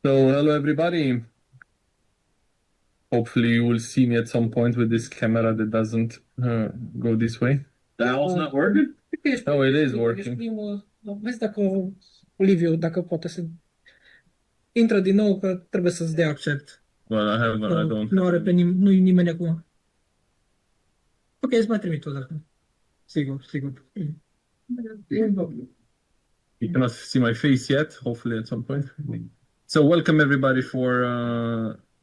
So, hello everybody. Hopefully you will see me at some point with this camera that doesn't go this way. Dial's not working? Oh, it is working. Vezi dacă Liviu, dacă poate să intră din nou, că trebuie să-ți dea accept. Well, I don't. Nu are pe nu-i nimeni acum. Ok, îți mai trimit o dată. Sigur. You cannot see my face yet, hopefully at some point. So welcome everybody for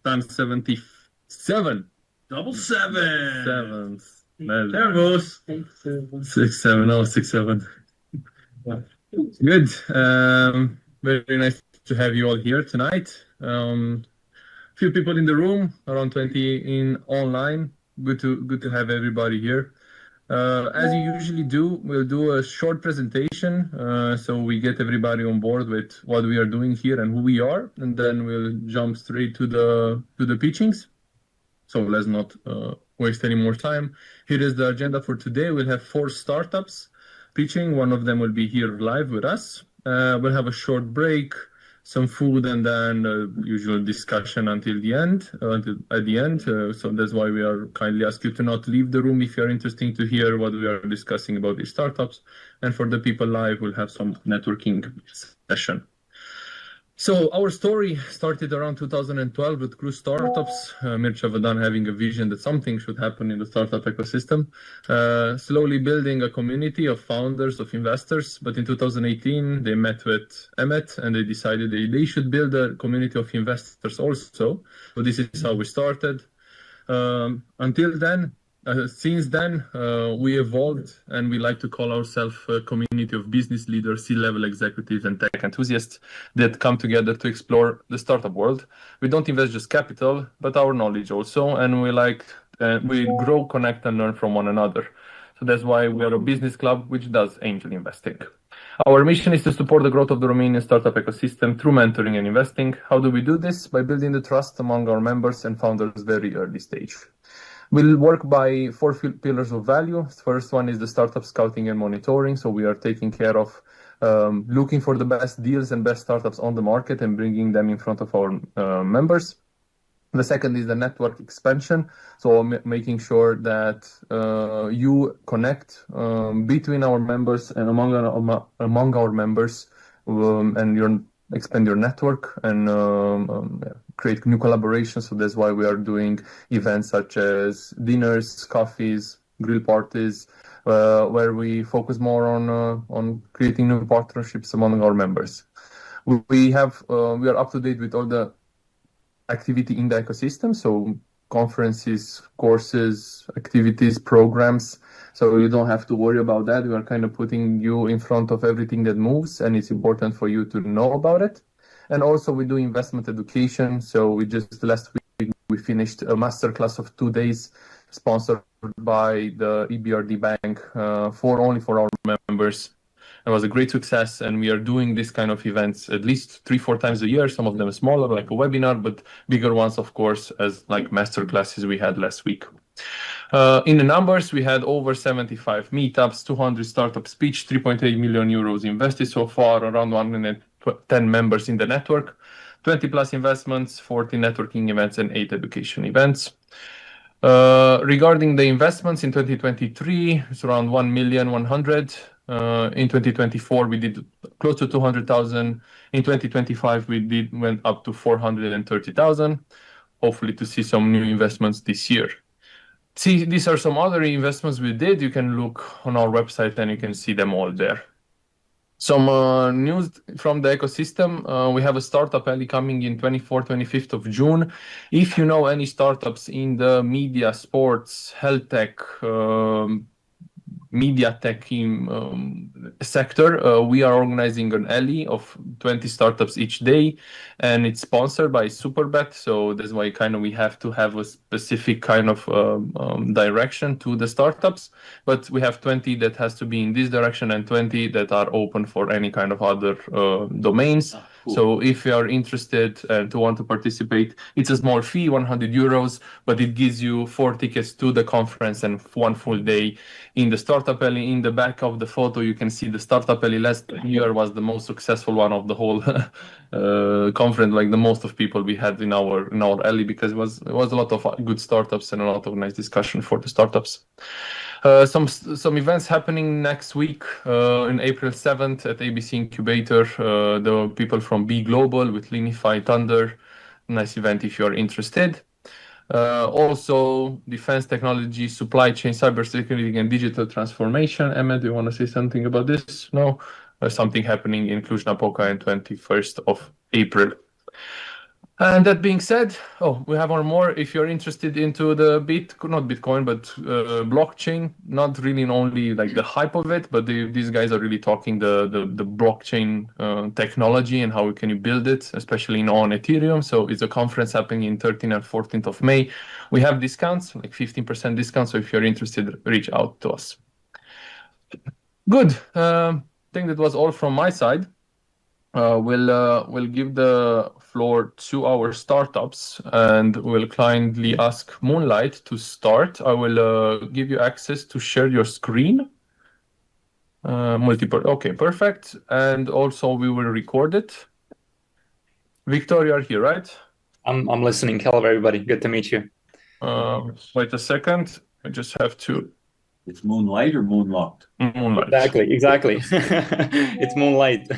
TAN 77. Double seven. Seven. There it goes. 6-7. Oh, 6-7. Good. Very nice to have you all here tonight. Few people in the room, around 20 in online. Good to have everybody here. As you usually do, we'll do a short presentation, so we get everybody on board with what we are doing here and who we are, and then we'll jump straight to the pitchings. So let's not waste any more time. Here is the agenda for today. We'll have 4 startups pitching. One of them will be here live with us. We'll have a short break, some food, and then usual discussion until the end. So that's why we are kindly ask you to not leave the room if you're interested to hear what we are discussing about these startups. And for the people live, we'll have some networking session. So our story started around 2012 with Cruise Startups, Mircea Vadan having a vision that something should happen in the startup ecosystem, slowly building a community of founders, of investors. But in 2018, they met with Emmet and they decided they should build a community of investors also. So this is how we started. Since then, we evolved and we like to call ourselves a community of business leaders, C-level executives, and tech enthusiasts that come together to explore the startup world. We don't invest just capital, but our knowledge also, and we grow, connect, and learn from one another. So that's why we are a business club which does angel investing. Our mission is to support the growth of the Romanian startup ecosystem through mentoring and investing. How do we do this? By building the trust among our members and founders very early stage. We'll work by 4 pillars of value. First one is the startup scouting and monitoring. So we are taking care of looking for the best deals and best startups on the market and bringing them in front of our members. The second is the network expansion. So making sure that you connect between our members and among our members and expand your network and create new collaborations. So that's why we are doing events such as dinners, coffees, grill parties, where we focus more on creating new partnerships among our members. We are up to date with all the activity in the ecosystem, so conferences, courses, activities, programs. So you don't have to worry about that. We are kind of putting you in front of everything that moves, and it's important for you to know about it. And also we do investment education. So last week we finished a masterclass of 2 days sponsored by the EBRD Bank only for our members. It was a great success, and we are doing this kind of events at least 3-4 times a year. Some of them smaller, like a webinar, but bigger ones, of course, as like master classes we had last week. In the numbers, we had over 75 meetups, 200 startup speech, 3.8 million euros invested so far, around 110 members in the network, 20 plus investments, 40 networking events, and 8 education events. Regarding the investments in 2023, it's around 1,100,000. In 2024, we did close to 200,000. In 2025, we went up to 430,000. Hopefully to see some new investments this year. These are some other investments we did. You can look on our website and you can see them all there. Some news from the ecosystem. We have a startup alley coming in 25th of June. If you know any startups in the media, sports, health tech, media tech sector, we are organizing an alley of 20 startups each day, and it's sponsored by Superbet. So that's why we have to have a specific kind of direction to the startups. But we have 20 that has to be in this direction and 20 that are open for any kind of other domains. So if you are interested to want to participate, it's a small fee, 100 euros, but it gives you 4 tickets to the conference and 1 full day in the Startup Alley. In the back of the photo, you can see the Startup Alley last year was the most successful one of the whole conference, like the most of people we had in our alley, because it was a lot of good startups and a lot of nice discussion for the startups. Some events happening next week in April 7th at ABC Incubator. The people from B Global with Linify Thunder. Nice event if you're interested. Also, defense technology, supply chain, cybersecurity, and digital transformation. Emma, do you want to say something about this? No? Something happening in Cluj-Napoca on 21st of April. And that being said, we have one more. If you're interested into the not Bitcoin, but blockchain, not really only like the hype of it, but these guys are really talking the blockchain technology and how can you build it, especially on Ethereum. So it's a conference happening in 13th and 14th of May. We have discounts, like 15% discount. So if you're interested, reach out to us. Good. I think that was all from my side. We'll give the floor to our startups, and we'll kindly ask Moonlight to start. I will give you access to share your screen. Multiple. Okay, perfect. And also we will record it. Victor, you are here, right? I'm listening. Hello, everybody. Good to meet you. Wait a second. I just have to. It's Moonlight or Moonlocked? Moonlight. Exactly. It's Moonlight.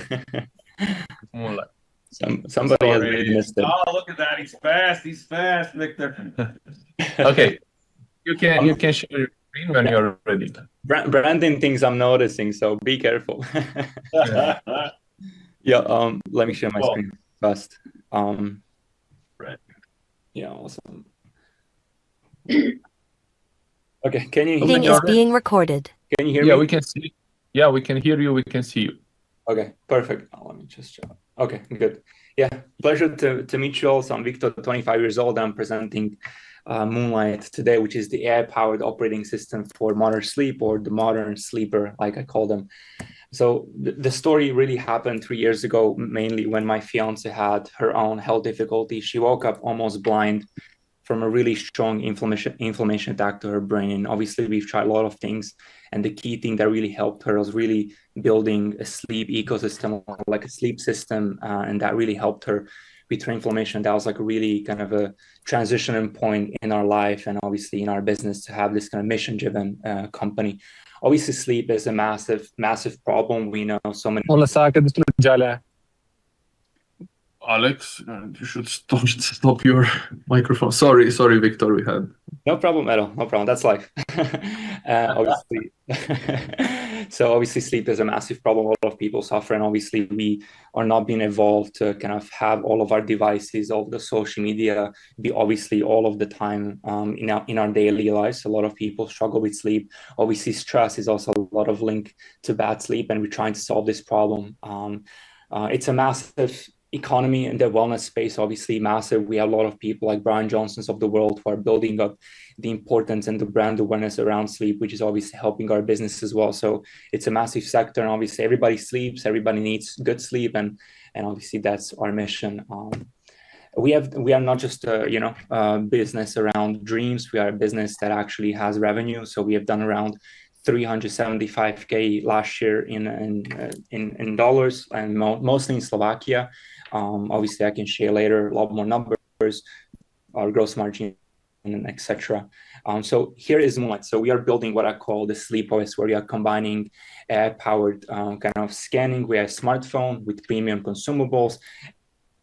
Moonlight. Somebody has really missed it. Oh, look at that. He's fast, Victor. Okay. You can share your screen when you're ready. Brandon thinks I'm noticing, so be careful. Yeah, let me share my screen first. Right. Yeah, awesome. Okay, can you Meeting is being recorded. Can you hear me? Yeah, we can see. Yeah, we can hear you. We can see you. Okay, perfect. Let me just check. Okay, good. Yeah, pleasure to meet you all. So I'm Victor, 25 years old. I'm presenting Moonlight today, which is the AI-powered operating system for modern sleep, or the modern sleeper, like I call them. So the story really happened 3 years ago, mainly when my fiance had her own health difficulty. She woke up almost blind from a really strong inflammation attack to her brain. And obviously we've tried a lot of things. And the key thing that really helped her was really building a sleep ecosystem, like a sleep system. And that really helped her with her inflammation. That was like a really kind of a transition point in our life and obviously in our business to have this kind of mission-driven company. Obviously, sleep is a massive problem. We know so many. Alex, you should stop your microphone. Sorry, Victor, we had. No problem at all. No problem. That's life. Obviously. So obviously sleep is a massive problem. A lot of people suffer. And obviously we are not being evolved to kind of have all of our devices, all of the social media be obviously all of the time in our daily lives. A lot of people struggle with sleep. Obviously stress is also a lot of link to bad sleep. And we're trying to solve this problem. It's a massive economy and the wellness space, obviously massive. We have a lot of people like Brian Johnsons of the world who are building up the importance and the brand awareness around sleep, which is obviously helping our business as well. So it's a massive sector, and obviously everybody sleeps, everybody needs good sleep, and obviously that's our mission. We are not just a business around dreams. We are a business that actually has revenue. So we have done around 375K last year in dollars, and mostly in Slovakia. Obviously, I can share later a lot more numbers, our gross margin, and etc. So here is Moonlight. So we are building what I call the sleep OS, where we are combining AI-powered kind of scanning. We have a smartphone with premium consumables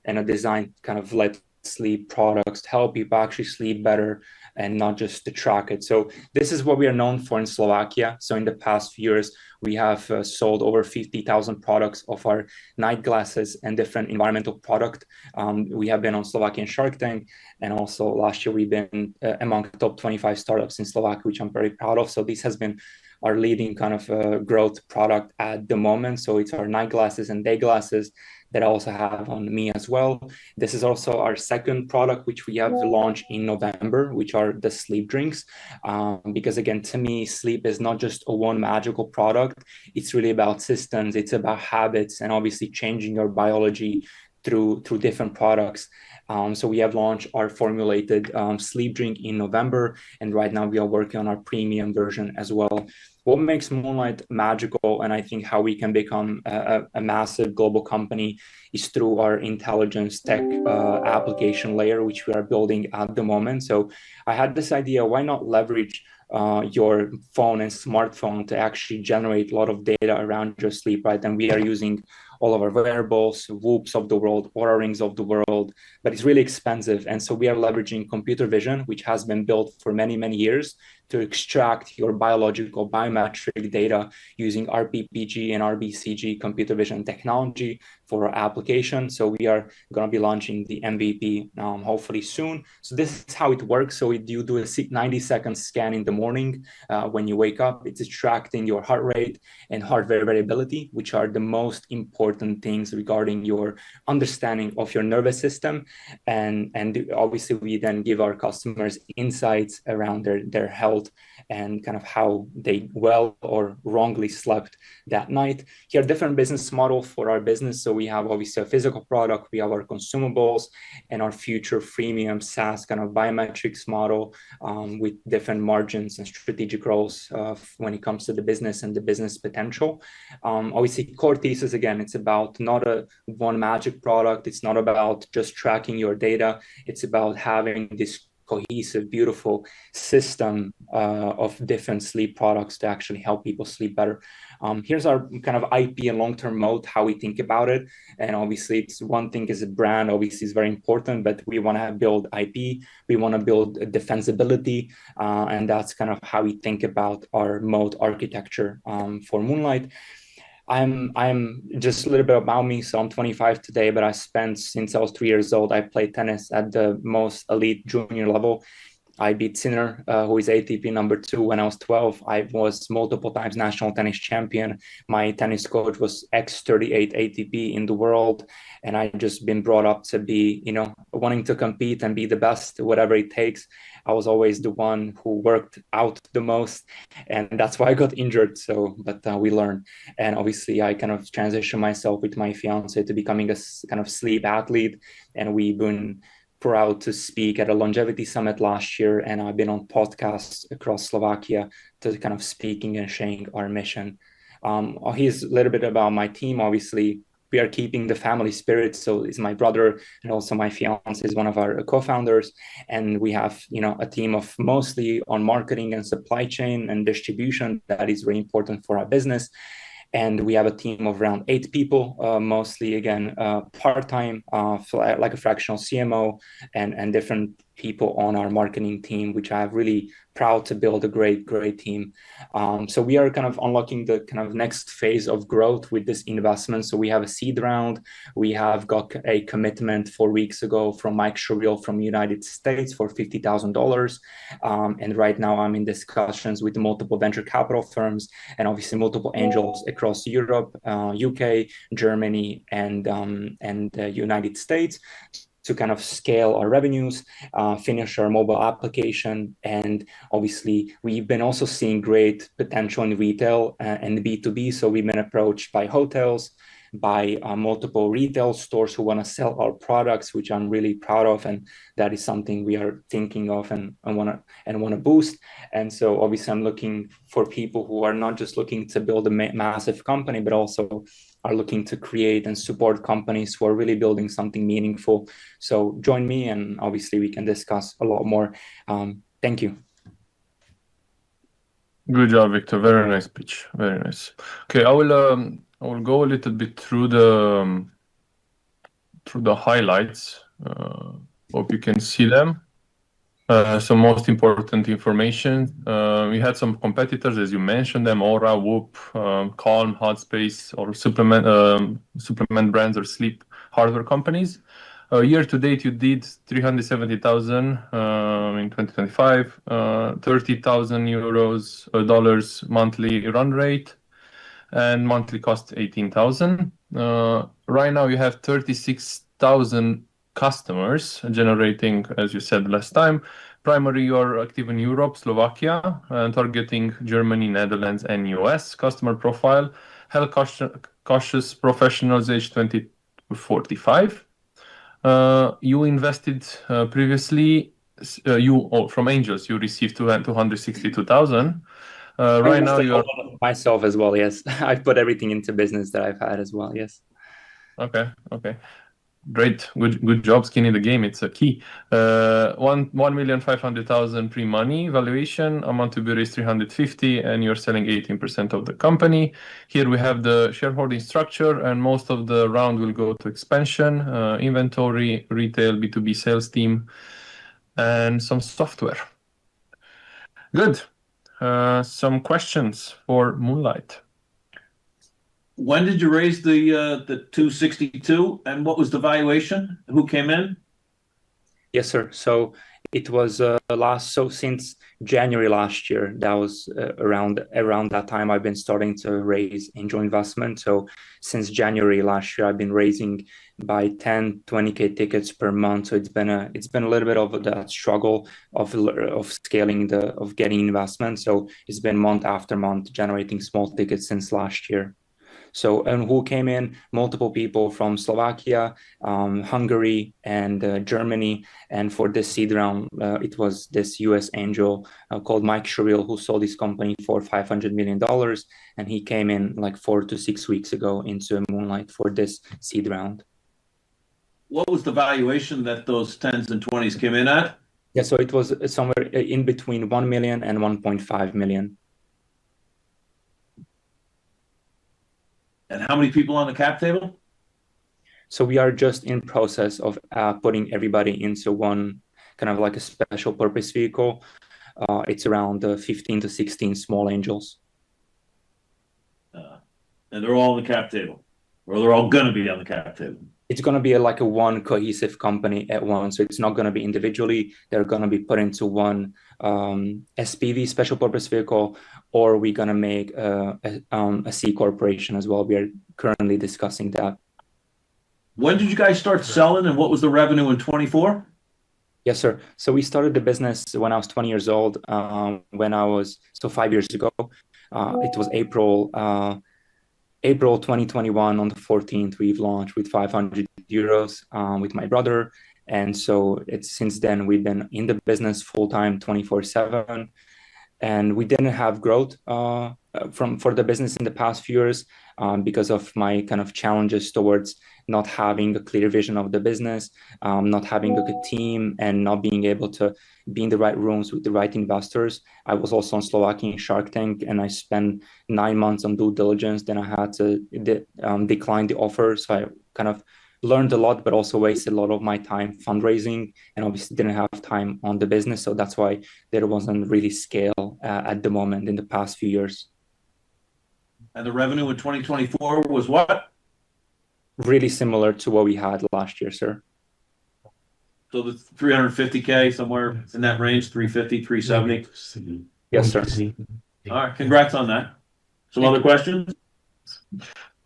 and a design kind of let sleep products to help people actually sleep better and not just to track it. So this is what we are known for in Slovakia. So in the past few years, we have sold over 50,000 products of our night glasses and different environmental product. We have been on Slovakian Shark Tank. And also last year, we've been among the top 25 startups in Slovakia, which I'm very proud of. So this has been our leading kind of growth product at the moment. So it's our night glasses and day glasses that I also have on me as well. This is also our second product, which we have launched in November, which are the sleep drinks. Because again, to me, sleep is not just a one magical product. It's really about systems. It's about habits and obviously changing your biology through different products. So we have launched our formulated sleep drink in November, and right now we are working on our premium version as well. What makes Moonlight magical, and I think how we can become a massive global company, is through our intelligence tech application layer, which we are building at the moment. So I had this idea, why not leverage your phone and smartphone to actually generate a lot of data around your sleep, right? And we are using all of our wearables, Whoops of the world, Oura Rings of the world, but it's really expensive. And so we are leveraging computer vision, which has been built for many, many years, to extract your biological biometric data using RPPG and RBCG computer vision technology for our application. So we are going to be launching the MVP hopefully soon. So this is how it works. So you do a 90-second scan in the morning when you wake up. It's extracting your heart rate and heart variability, which are the most important things regarding your understanding of your nervous system. And obviously we then give our customers insights around their health and kind of how they well or wrongly slept that night. Here are different business model for our business. So we have obviously a physical product, we have our consumables, and our future freemium SaaS kind of biometrics model with different margins and strategic roles when it comes to the business and the business potential. Obviously, core thesis, again, it's about not a one magic product. It's not about just tracking your data. It's about having this cohesive, beautiful system of different sleep products to actually help people sleep better. Here's our kind of IP and long-term moat, how we think about it. And obviously, it's one thing is a brand, obviously is very important, but we want to build IP, we want to build defensibility, and that's kind of how we think about our moat architecture for Moonlight. I'm just a little bit about me. So I'm 25 today, but I spent since I was 3 years old, I played tennis at the most elite junior level. I beat Sinner, who is ATP #2 when I was 12. I was multiple times national tennis champion. My tennis coach was X38 ATP in the world. And I've just been brought up to be, wanting to compete and be the best, whatever it takes. I was always the one who worked out the most. And that's why I got injured. But we learn. And obviously I kind of transitioned myself with my fiance to becoming a kind of sleep athlete. And we've been proud to speak at a longevity summit last year, and I've been on podcasts across Slovakia to kind of speaking and sharing our mission. Here's a little bit about my team. Obviously, we are keeping the family spirit. So it's my brother and also my fiance is one of our co-founders. And we have, a team of mostly on marketing and supply chain and distribution that is very important for our business. And we have a team of around 8 people, mostly, again, part-time, like a fractional CMO and different people on our marketing team, which I'm really proud to build a great team. So we are kind of unlocking the kind of next phase of growth with this investment. So we have a seed round. We have got a commitment 4 weeks ago from Mike Shuril from United States for $50,000. And right now I'm in discussions with multiple venture capital firms and obviously multiple angels across Europe, UK, Germany, and the United States, to kind of scale our revenues, finish our mobile application. And obviously, we've been also seeing great potential in retail and B2B. So we've been approached by hotels, by multiple retail stores who want to sell our products, which I'm really proud of. And that is something we are thinking of and want to boost. And so obviously, I'm looking for people who are not just looking to build a massive company, but also are looking to create and support companies who are really building something meaningful. So join me, and obviously we can discuss a lot more. Thank you. Good job, Victor. Very nice pitch. Very nice. Okay, I will go a little bit through the highlights. Hope you can see them. Some most important information. We had some competitors, as you mentioned them: Aura, Whoop, Calm, Hotspace, or supplement brands or sleep hardware companies. Year to date, you did 370,000 in 2025, 30,000 euros dollars monthly run rate, and monthly cost 18,000. Right now, you have 36,000 customers generating, as you said last time. Primarily, you are active in Europe, Slovakia, and targeting Germany, Netherlands, and US. Customer profile: health cautious professionals aged 20 to 45. You invested previously, from angels, you received 262,000. Right now you are myself as well. Yes, I've put everything into business that I've had as well. Yes. okay. Great, good job, skinny the game. It's a key. 1,500,000 pre-money valuation, amount to be raised 350, and you're selling 18% of the company. Here we have the shareholding structure, and most of the round will go to expansion, inventory, retail, B2B sales team, and some software. Good. Some questions for Moonlight. When did you raise the 262, and what was the valuation? Who came in? Yes, sir. So it was since January last year, that was around that time I've been starting to raise angel investment. So since January last year, I've been raising by 10, 20K tickets per month. So it's been a little bit of that struggle of scaling of getting investment. So it's been month after month generating small tickets since last year. So, and who came in? Multiple people from Slovakia, Hungary, and Germany. And for this seed round, it was this US angel called Mike Sherrill who sold his company for $500 million. And he came in like 4 to 6 weeks ago into Moonlight for this seed round. What was the valuation that those 10s and 20s came in at? Yeah, so it was somewhere in between 1 million and 1.5 million. And how many people on the cap table? So we are just in process of putting everybody into one kind of like a special purpose vehicle. It's around 15 to 16 small angels. And they're all on the cap table, or they're all going to be on the cap table. It's going to be like a one cohesive company at once. So it's not going to be individually. They're going to be put into one SPV, special purpose vehicle, or we're going to make a C corporation as well. We are currently discussing that. When did you guys start selling, and what was the revenue in 24? Yes, sir. So we started the business when I was 20 years old. 5 years ago. It was April 2021 on the 14th, we've launched with 500 euros with my brother. And so since then, we've been in the business full-time 24/7. And we didn't have growth for the business in the past few years because of my kind of challenges towards not having a clear vision of the business, not having a good team, and not being able to be in the right rooms with the right investors. I was also on Slovakian Shark Tank, and I spent 9 months on due diligence. Then I had to decline the offer. So I kind of learned a lot, but also wasted a lot of my time fundraising, and obviously didn't have time on the business. So that's why there wasn't really scale at the moment in the past few years. And the revenue in 2024 was what? Really similar to what we had last year, sir. So the 350K, somewhere in that range, 350, 370? Yes, sir. All right, congrats on that. Some other questions?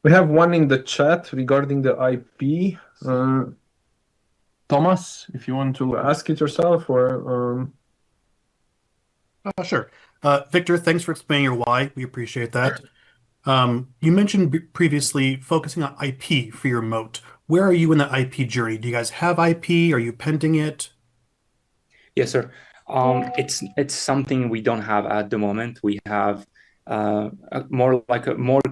We have one in the chat regarding the IP. Thomas, if you want to ask it yourself, or Sure. Victor, thanks for explaining your why. We appreciate that. You mentioned previously focusing on IP for your moat. Where are you in the IP journey? Do you guys have IP? Are you pending it? Yes, sir. It's something we don't have at the moment. We have a more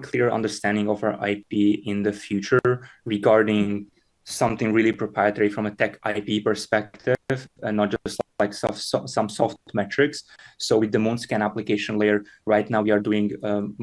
clear understanding of our IP in the future regarding something really proprietary from a tech IP perspective, and not just like some soft metrics. So with the Moonscan application layer, right now we are doing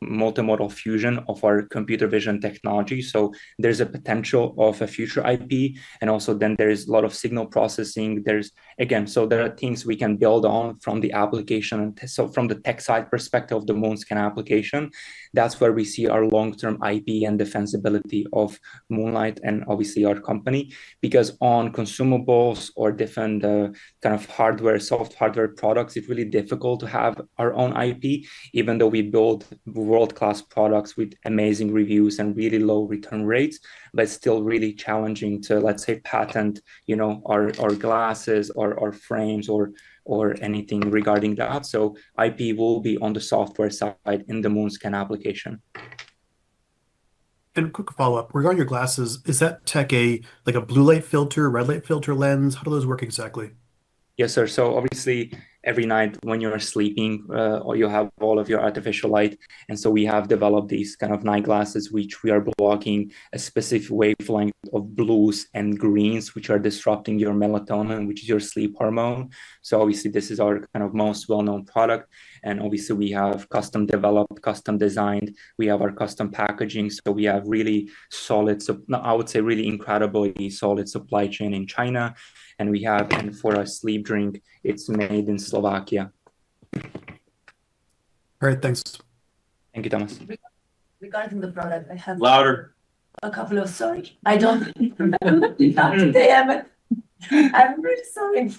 multimodal fusion of our computer vision technology. So there's a potential of a future IP, and also then there's a lot of signal processing. There are things we can build on from the application. And so from the tech side perspective of the Moonscan application, that's where we see our long-term IP and defensibility of Moonlight and obviously our company, because on consumables or different kind of soft hardware products, it's really difficult to have our own IP, even though we build world-class products with amazing reviews and really low return rates, but it's still really challenging to, let's say, patent, our glasses or our frames or anything regarding that. So IP will be on the software side in the Moonscan application. And quick follow-up, regarding your glasses, is that tech like a blue light filter, red light filter lens? How do those work exactly? Yes, sir. So obviously, every night when you're sleeping, or you have all of your artificial light, and so we have developed these kind of night glasses, which we are blocking a specific wavelength of blues and greens, which are disrupting your melatonin, which is your sleep hormone. So obviously, this is our kind of most well-known product, and obviously we have custom developed, custom designed. We have our custom packaging, so we have really solid, I would say, really incredibly solid supply chain in China. And for our sleep drink, it's made in Slovakia. All right, thanks. Thank you, Thomas. Regarding the product, I have Louder. a couple of, sorry, I don't remember today. I'm really sorry.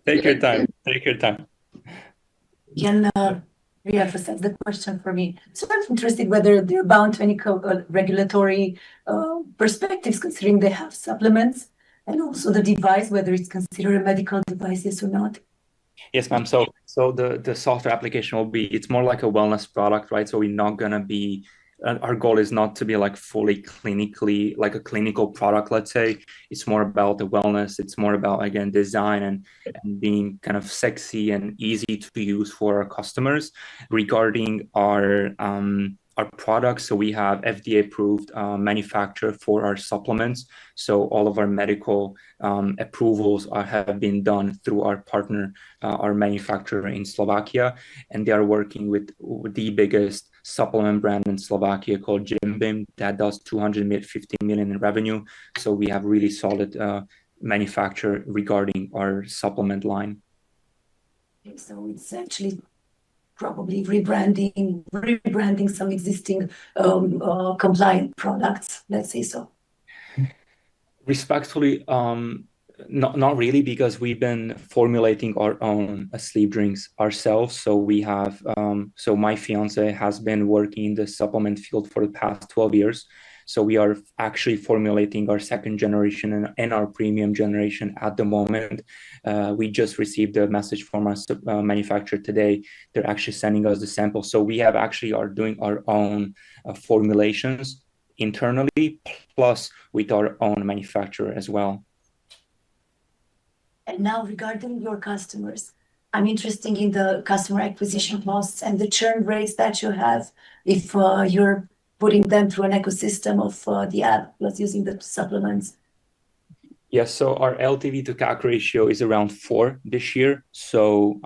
Take your time. Take your time. Can re-emphasize the question for me? So I'm interested whether they're bound to any regulatory perspectives, considering they have supplements, and also the device, whether it's considered a medical device, yes or not. Yes, ma'am. So the software application will be, it's more like a wellness product, right? So we're not gonna be, our goal is not to be like fully clinically, like a clinical product, let's say. It's more about the wellness. It's more about, again, design and being kind of sexy and easy to use for our customers. Regarding our products, so we have FDA approved manufacturer for our supplements. So all of our medical approvals have been done through our partner, our manufacturer in Slovakia, and they are working with the biggest supplement brand in Slovakia called Jim Beam that does 250 million in revenue. So we have really solid manufacturer regarding our supplement line. Okay, so it's actually probably rebranding some existing compliant products, let's say so. Respectfully, not really, because we've been formulating our own sleep drinks ourselves. So we have, so my fiance has been working in the supplement field for the past 12 years. So we are actually formulating our second generation and our premium generation at the moment. We just received a message from our manufacturer today. They're actually sending us the sample. So we have actually are doing our own formulations internally, plus with our own manufacturer as well. And now regarding your customers, I'm interested in the customer acquisition costs and the churn rates that you have if you're putting them through an ecosystem of the app plus using the supplements. Yes, so our LTV to CAC ratio is around 4 this year. So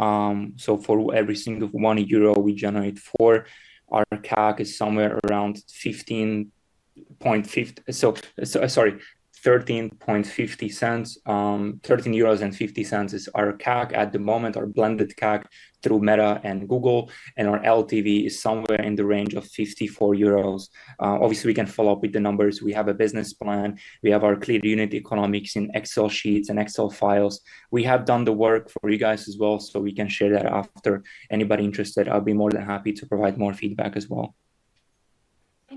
for every single €1 we generate 4. Our CAC is somewhere around 15.50. Sorry, 13.50 cents. 13 euros and 50 cents is our CAC at the moment, our blended CAC through Meta and Google, and our LTV is somewhere in the range of 54 euros. Obviously, we can follow up with the numbers. We have a business plan. We have our clear unit economics in Excel sheets and Excel files. We have done the work for you guys as well, so we can share that after. Anybody interested, I'll be more than happy to provide more feedback as well.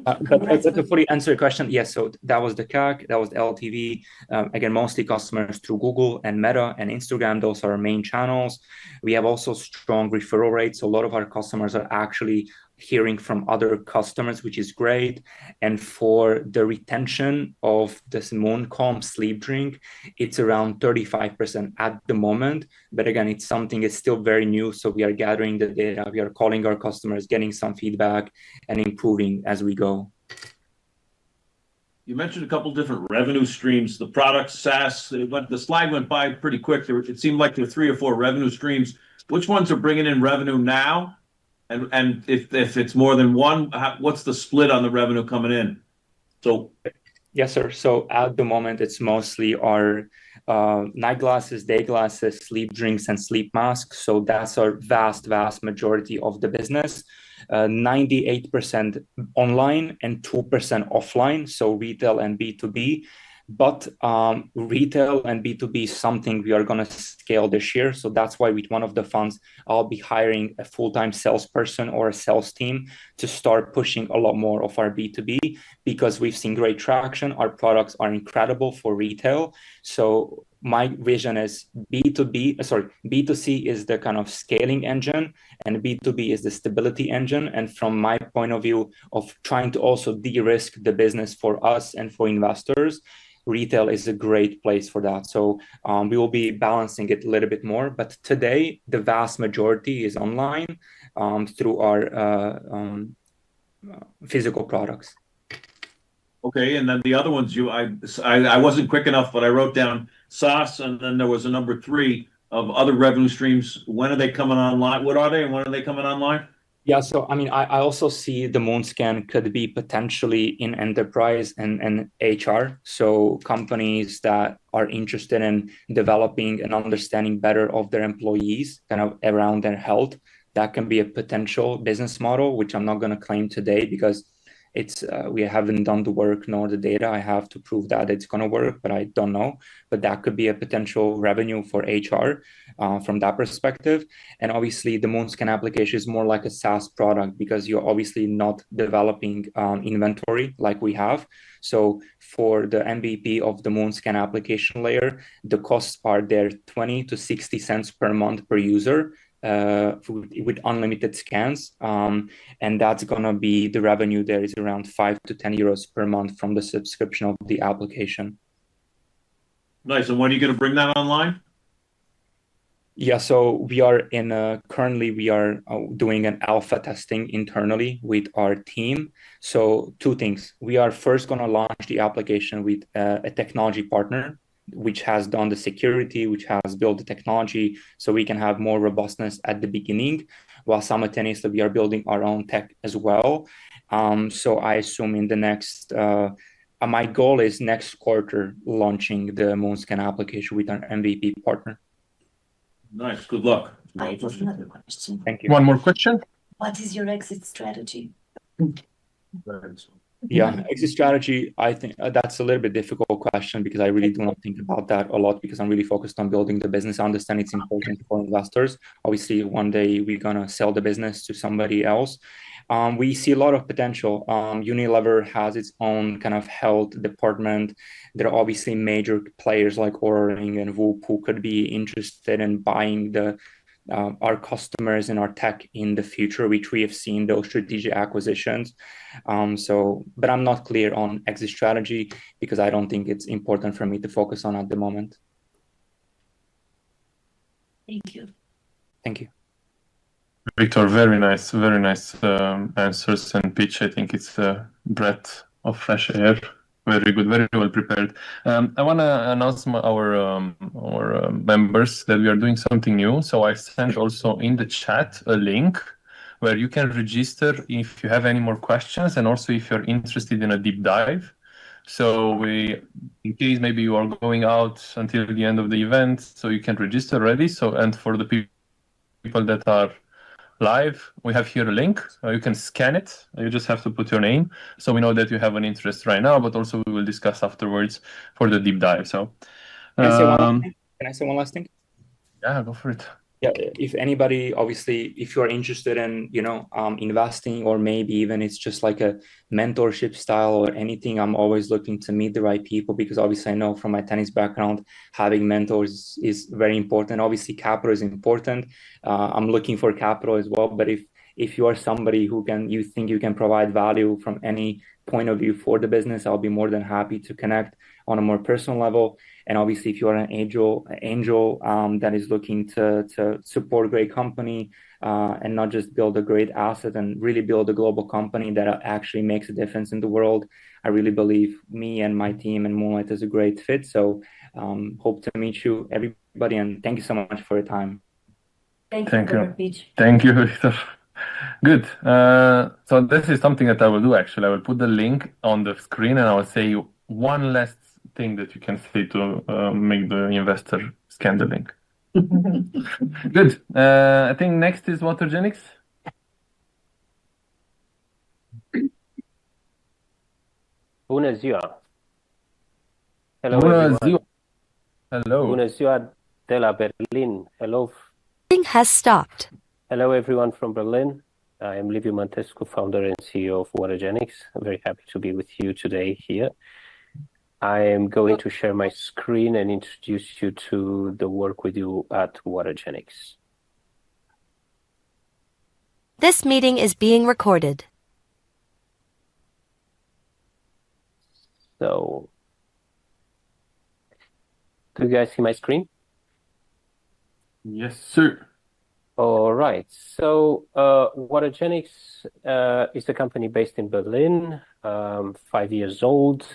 But to fully answer your question, yes, so that was the CAC, that was the LTV. Again, mostly customers through Google and Meta and Instagram. Those are our main channels. We have also strong referral rates. A lot of our customers are actually hearing from other customers, which is great. And for the retention of this Mooncalm sleep drink, it's around 35% at the moment. But again, it's still very new. So we are gathering the data. We are calling our customers, getting some feedback and improving as we go. You mentioned a couple different revenue streams, the product, SaaS. The slide went by pretty quick. It seemed like there were 3 or 4 revenue streams. Which ones are bringing in revenue now? And if it's more than one, what's the split on the revenue coming in? So, yes, sir. So at the moment, it's mostly our night glasses, day glasses, sleep drinks, and sleep masks. So that's our vast majority of the business. 98% online and 2% offline. So retail and B2B. But retail and B2B is something we are going to scale this year. So that's why with one of the funds, I'll be hiring a full-time salesperson or a sales team to start pushing a lot more of our B2B, because we've seen great traction. Our products are incredible for retail. So my vision is B2C is the kind of scaling engine, and B2B is the stability engine. And from my point of view of trying to also de-risk the business for us and for investors, retail is a great place for that. So we will be balancing it a little bit more. But today, the vast majority is online through our physical products. Okay, and then the other ones I wasn't quick enough, but I wrote down SaaS, and then there was a number 3 of other revenue streams. When are they coming online? What are they, and when are they coming online? Yeah, so I mean, I also see the Moonscan could be potentially in enterprise and HR. So companies that are interested in developing and understanding better of their employees, kind of around their health, that can be a potential business model, which I'm not going to claim today because it's we haven't done the work nor the data. I have to prove that it's going to work, but I don't know. But that could be a potential revenue for HR from that perspective. And obviously, the Moonscan application is more like a SaaS product because you're obviously not developing inventory like we have. So for the MVP of the Moonscan application layer, the costs are there 20 to 60 cents per month per user. With unlimited scans, and that's gonna be the revenue. There is around 5 to 10 euros per month from the subscription of the application. Nice. And when are you going to bring that online? Yeah, so we are currently doing an alpha testing internally with our team. So 2 things: we are first going to launch the application with a technology partner, which has done the security, which has built the technology, so we can have more robustness at the beginning, while simultaneously we are building our own tech as well. So I assume in the next, my goal is next quarter launching the Moonscan application with our MVP partner. Nice. Good luck. I have another question. Thank you. One more question. What is your exit strategy? Yeah, exit strategy, I think that's a little bit difficult question because I really do not think about that a lot because I'm really focused on building the business. I understand it's important for investors. Obviously, one day we're going to sell the business to somebody else. We see a lot of potential. Unilever has its own kind of health department. There are obviously major players like Oura Ring and Whoop who could be interested in buying our customers and our tech in the future, which we have seen those strategic acquisitions. But I'm not clear on exit strategy because I don't think it's important for me to focus on at the moment. Thank you. Thank you. Victor, very nice answers and pitch. I think it's a breath of fresh air. Very good, very well prepared. I want to announce our members that we are doing something new. So I sent also in the chat a link where you can register if you have any more questions and also if you're interested in a deep dive. So in case maybe you are going out until the end of the event, so you can register already. So, and for the people that are live, we have here a link. You can scan it. You just have to put your name, so we know that you have an interest right now. But also, we will discuss afterwards for the deep dive. So, Can I say one last thing? Yeah, go for it. Yeah, if anybody, obviously, if you're interested in, investing, or maybe even it's just like a mentorship style or anything, I'm always looking to meet the right people because obviously I know from my tennis background, having mentors is very important. Obviously, capital is important. I'm looking for capital as well. But if you are somebody you think you can provide value from any point of view for the business, I'll be more than happy to connect on a more personal level. And obviously, if you are an angel that is looking to support a great company and not just build a great asset and really build a global company that actually makes a difference in the world, I really believe me and my team and Moonlight is a great fit. So hope to meet you, everybody, and thank you so much for your time. Thank you for your speech. Thank you, Victor. Good. So this is something that I will do actually. I will put the link on the screen and I will say one last thing that you can say to make the investor scan the link. Good. I think next is Watergenics. Bună ziua. Hello, Bună everyone. ziua. Hello. Bună ziua de la Berlin. Hello. Has stopped. Hello, everyone from Berlin. I am Liviu Mantescu, founder and CEO of Watergenics. I'm very happy to be with you today here. I am going to share my screen and introduce you to the work we do at Watergenics. This meeting is being recorded. So, do you guys see my screen? Yes, sir. All right. So, Watergenics is a company based in Berlin, 5 years old,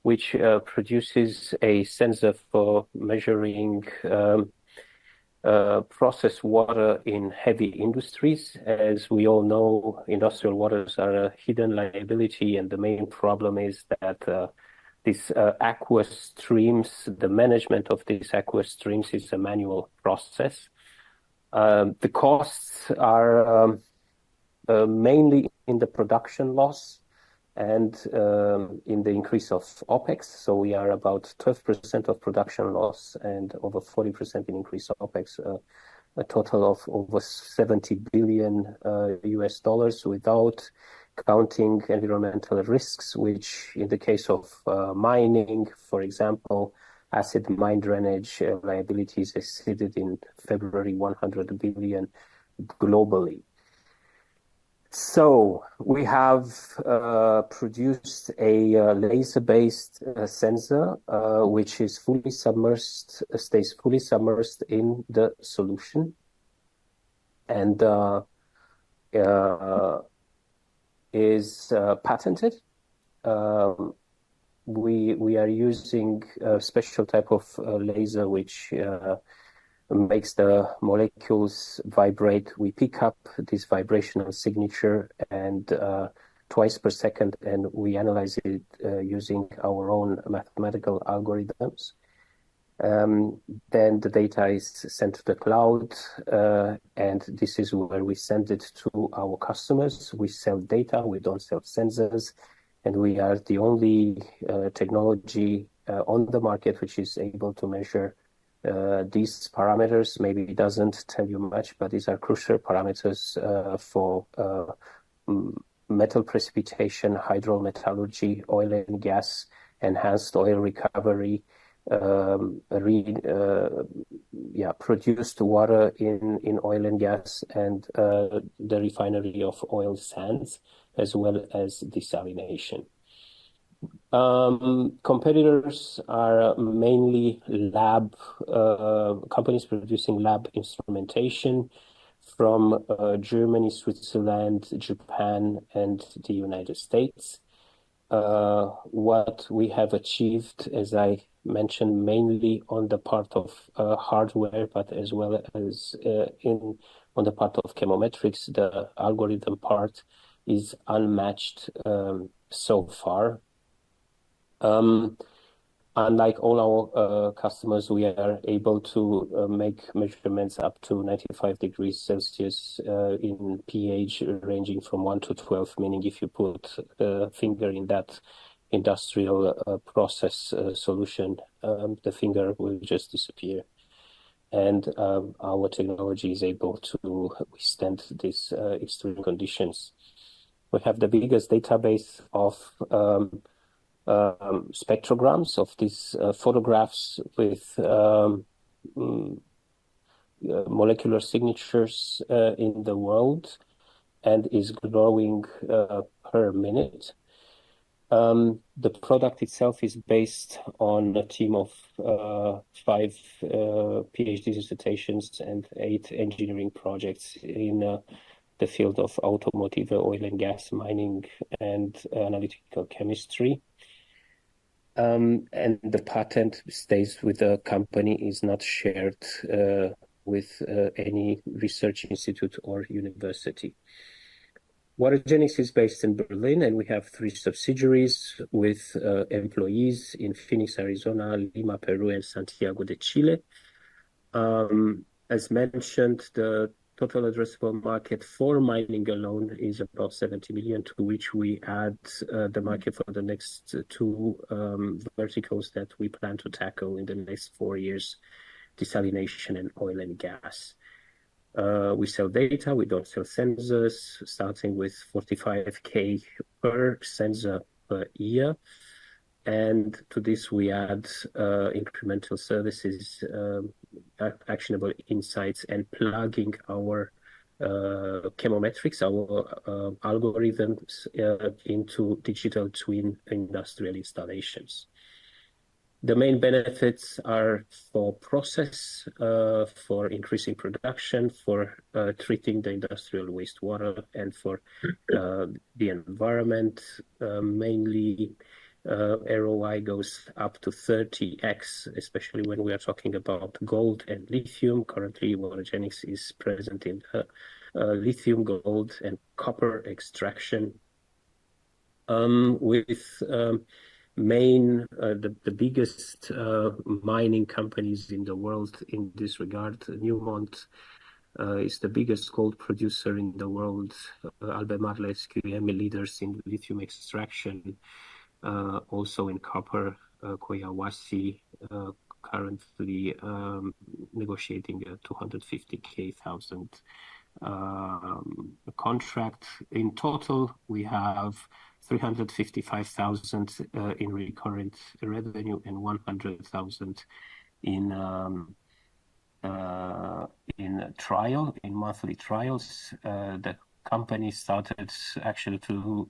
which produces a sensor for measuring processed water in heavy industries. As we all know, industrial waters are a hidden liability, and the main problem is that these aqueous streams, the management of these aqueous streams is a manual process. The costs are mainly in the production loss and in the increase of OPEX. So we are about 12% of production loss and over 40% in increase of OPEX, a total of over 70 billion US dollars without counting environmental risks, which in the case of mining, for example, acid mine drainage liabilities exceeded in February 100 billion globally. So we have produced a laser-based sensor, which is fully submerged, stays fully submerged in the solution, and is patented. We are using a special type of laser which makes the molecules vibrate. We pick up this vibrational signature and twice per second, and we analyze it using our own mathematical algorithms. Then the data is sent to the cloud, and this is where we send it to our customers. We sell data, we don't sell sensors, and we are the only technology on the market which is able to measure these parameters. Maybe it doesn't tell you much, but these are crucial parameters for metal precipitation, hydrometallurgy, oil and gas, enhanced oil recovery, produced water in oil and gas, and the refinery of oil sands, as well as desalination. Competitors are mainly lab companies producing lab instrumentation from Germany, Switzerland, Japan, and the United States. What we have achieved, as I mentioned, mainly on the part of hardware, but as well as on the part of chemometrics, the algorithm part is unmatched so far. Unlike all our customers, we are able to make measurements up to 95 degrees Celsius in pH ranging from 1 to 12, meaning if you put a finger in that industrial process solution, the finger will just disappear. And our technology is able to withstand these extreme conditions. We have the biggest database of spectrograms of these photographs with molecular signatures in the world, and is growing per minute. The product itself is based on a team of 5 PhD dissertations and 8 engineering projects in the field of automotive, oil and gas, mining, and analytical chemistry. And the patent stays with the company, is not shared with any research institute or university. Watergenics is based in Berlin, and we have 3 subsidiaries with employees in Phoenix, Arizona, Lima, Peru, and Santiago de Chile. As mentioned, the total addressable market for mining alone is about 70 million, to which we add the market for the next 2 verticals that we plan to tackle in the next 4 years, desalination and oil and gas. We sell data, we don't sell sensors, starting with 45K per sensor per year. And to this, we add incremental services, actionable insights, and plugging our chemometrics, our algorithms into digital twin industrial installations. The main benefits are for process, for increasing production, for treating the industrial wastewater, and for the environment. Mainly, ROI goes up to 30x, especially when we are talking about gold and lithium. Currently, Watergenics is present in lithium, gold, and copper extraction. With the biggest mining companies in the world in this regard. Newmont is the biggest gold producer in the world. Albemarle, SQM leaders in lithium extraction, also in copper. Collahuasi currently negotiating a 250,000 contract. In total, we have 355,000 in recurrent revenue and 100,000 in monthly trials. The company started actually to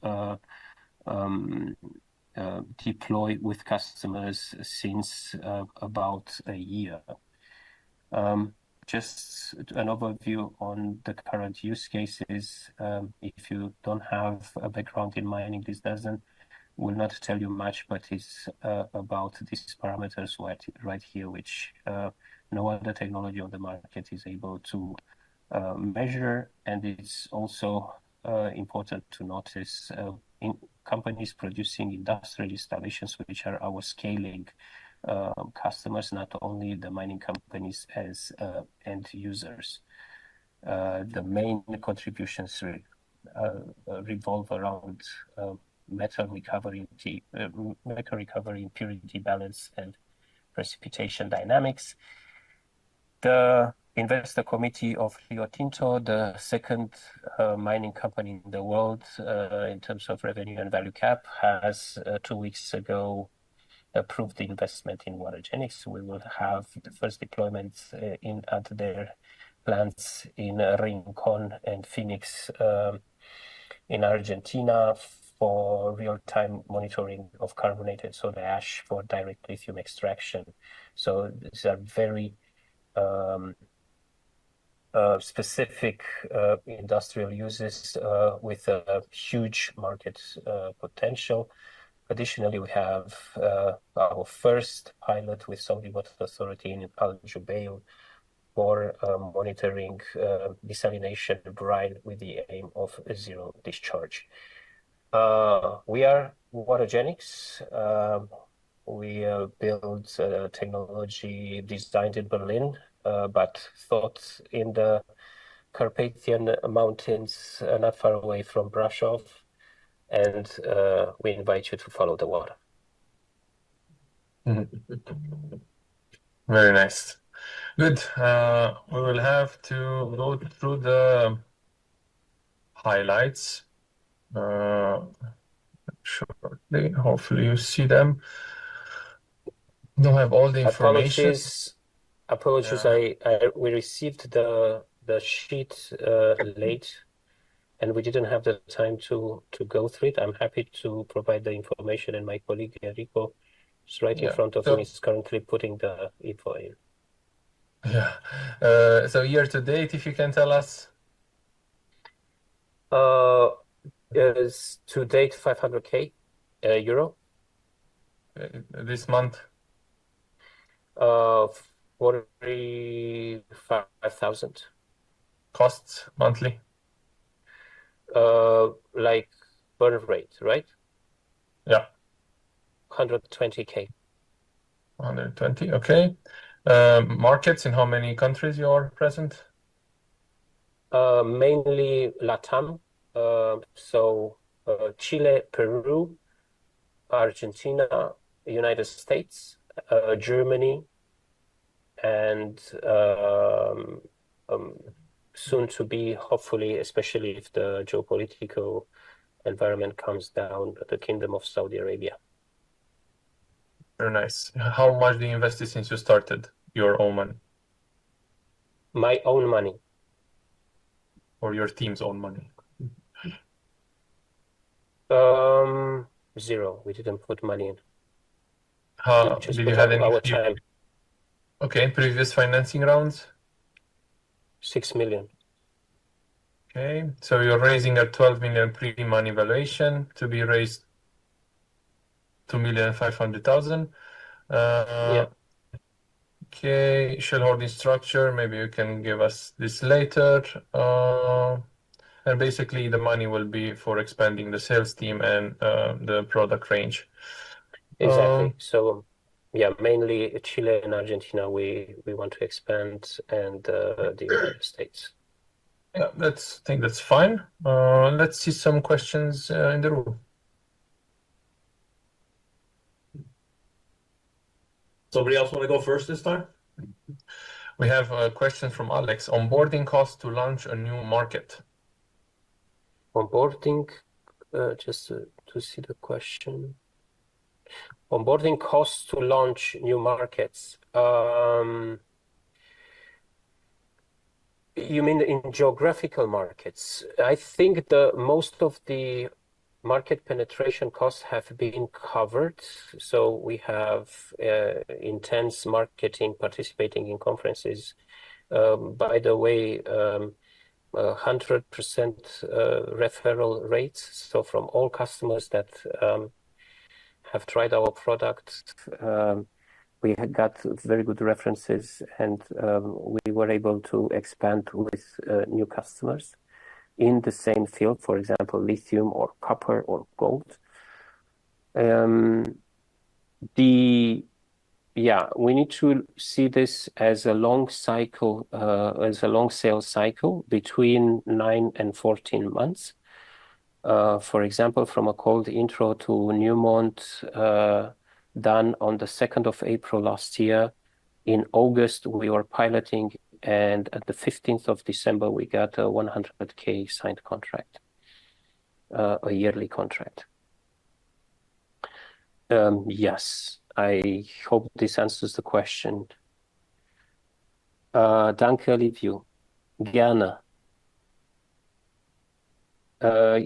deploy with customers since about a year. Just an overview on the current use cases. If you don't have a background in mining, this will not tell you much, but it's about these parameters right here, which no other technology on the market is able to measure. And it's also important to notice in companies producing industrial installations, which are our scaling customers, not only the mining companies as end users. The main contributions revolve around metal recovery, impurity balance, and precipitation dynamics. The investor committee of Rio Tinto, the second mining company in the world in terms of revenue and value cap, has 2 weeks ago approved the investment in Watergenics. We will have the first deployment at their plants in Rincon and Phoenix in Argentina for real-time monitoring of carbonated soda ash for direct lithium extraction. So these are very specific industrial uses with a huge market potential. Additionally, we have our first pilot with Saudi Water Authority in Al Jubail for monitoring desalination brine with the aim of zero discharge. We are Watergenics. We build technology designed in Berlin, but thought in the Carpathian Mountains, not far away from Brasov. And we invite you to follow the water. Very nice. Good. We will have to go through the highlights shortly. Hopefully you see them. Don't have all the information. Apologies. We received the sheet late, and we didn't have the time to go through it. I'm happy to provide the information, and my colleague Enrico is right in front of me, is currently putting the info in. Yeah. So year to date, if you can tell us. Is to date 500K euro. This month? 45,000. Costs monthly? Like burn rate, right? Yeah. 120K. 120, okay. Markets, in how many countries you are present? Mainly LATAM. So Chile, Peru, Argentina, United States, Germany, and soon to be, hopefully, especially if the geopolitical environment comes down, the Kingdom of Saudi Arabia. Very nice. How much do you invested since you started your own money My own money. or your team's own money? Zero. We didn't put money in. How We just did put you have our time. Okay, previous financing rounds? 6 million. Okay, so you're raising a 12 million pre-money valuation to be raised 2,500,000. Yeah. Okay, shareholding structure, maybe you can give us this later. And basically the money will be for expanding the sales team and the product range. Exactly. So yeah, mainly Chile and Argentina we want to expand, and the United States. Yeah, I think that's fine. Let's see some questions in the room. Somebody else want to go first this time? We have a question from Alex. Onboarding costs to launch a new market. Onboarding, just to see the question. Onboarding costs to launch new markets. You mean in geographical markets? I think most of the market penetration costs have been covered. So we have intense marketing, participating in conferences. By the way, 100% referral rates. So from all customers that have tried our product, we had got very good references, and we were able to expand with new customers in the same field, for example, lithium or copper or gold. We need to see this as a long cycle, as a long sales cycle between 9 and 14 months. For example, from a cold intro to Newmont, done on the 2nd of April last year. In August, we were piloting, and at the 15th of December, we got a 100K signed contract, a yearly contract. Yes, I hope this answers the question. Danke, Liviu. Gerne.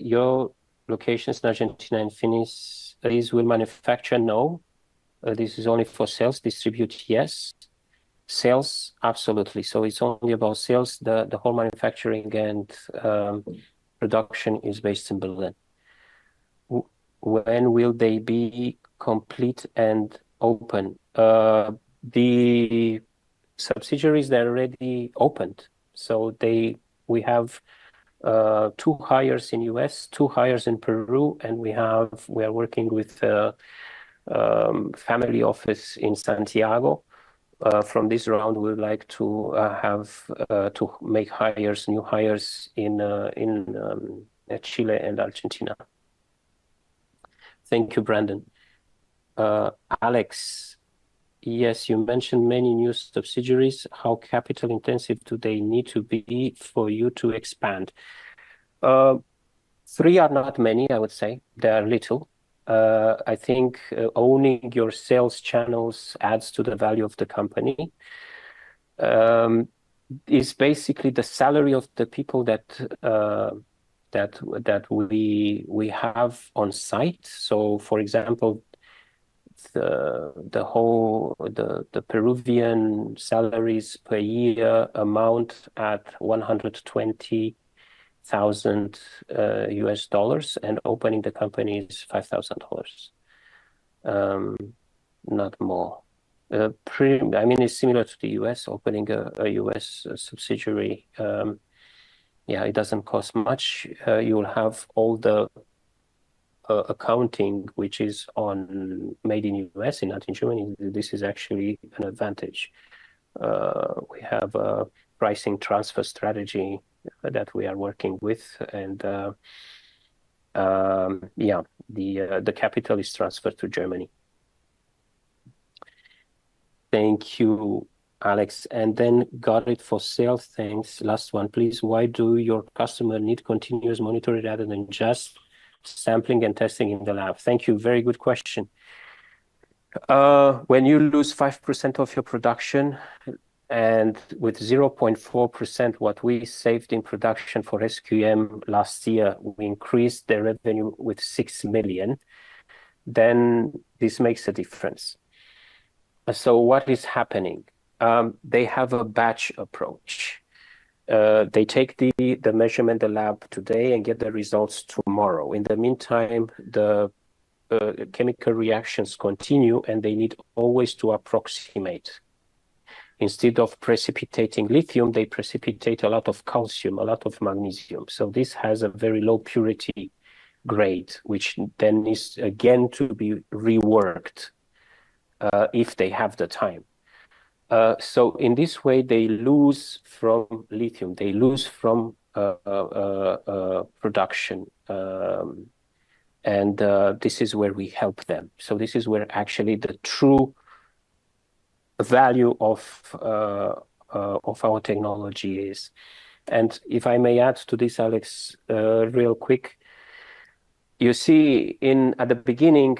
Your locations in Argentina and Finnish, these will manufacture? No. This is only for sales. Distribute? Yes. Sales? Absolutely. So it's only about sales. The whole manufacturing and production is based in Berlin. When will they be complete and open? The subsidiaries, they're already opened. So we have 2 hires in US, 2 hires in Peru, and we are working with family office in Santiago. From this round, we would like to to make new hires in Chile and Argentina. Thank you, Brandon. Alex, yes, you mentioned many new subsidiaries. How capital intensive do they need to be for you to expand? 3 are not many, I would say. They are little. I think owning your sales channels adds to the value of the company. Is basically the salary of the people that we have on site. So, for example, the Peruvian salaries per year amount at $120,000 US, and opening the company is $5,000, not more. I mean, it's similar to the US, opening a US subsidiary. Yeah, it doesn't cost much. You will have all the accounting, which is made in US and not in Germany. This is actually an advantage. We have a pricing transfer strategy that we are working with, and the capital is transferred to Germany. Thank you, Alex. And then got it for sales. Thanks. Last one, please. Why do your customer need continuous monitoring rather than just sampling and testing in the lab? Thank you. Very good question. When you lose 5% of your production, and with 0.4%, what we saved in production for SQM last year, we increased the revenue with 6 million, then this makes a difference. So what is happening? They have a batch approach. They take the measurement, the lab today, and get the results tomorrow. In the meantime, the chemical reactions continue, and they need always to approximate. Instead of precipitating lithium, they precipitate a lot of calcium, a lot of magnesium. So this has a very low purity grade, which then needs again to be reworked if they have the time. So in this way, they lose from lithium, they lose from production. And this is where we help them. So this is where actually the true value of our technology is. And if I may add to this, Alex, real quick, you see, at the beginning,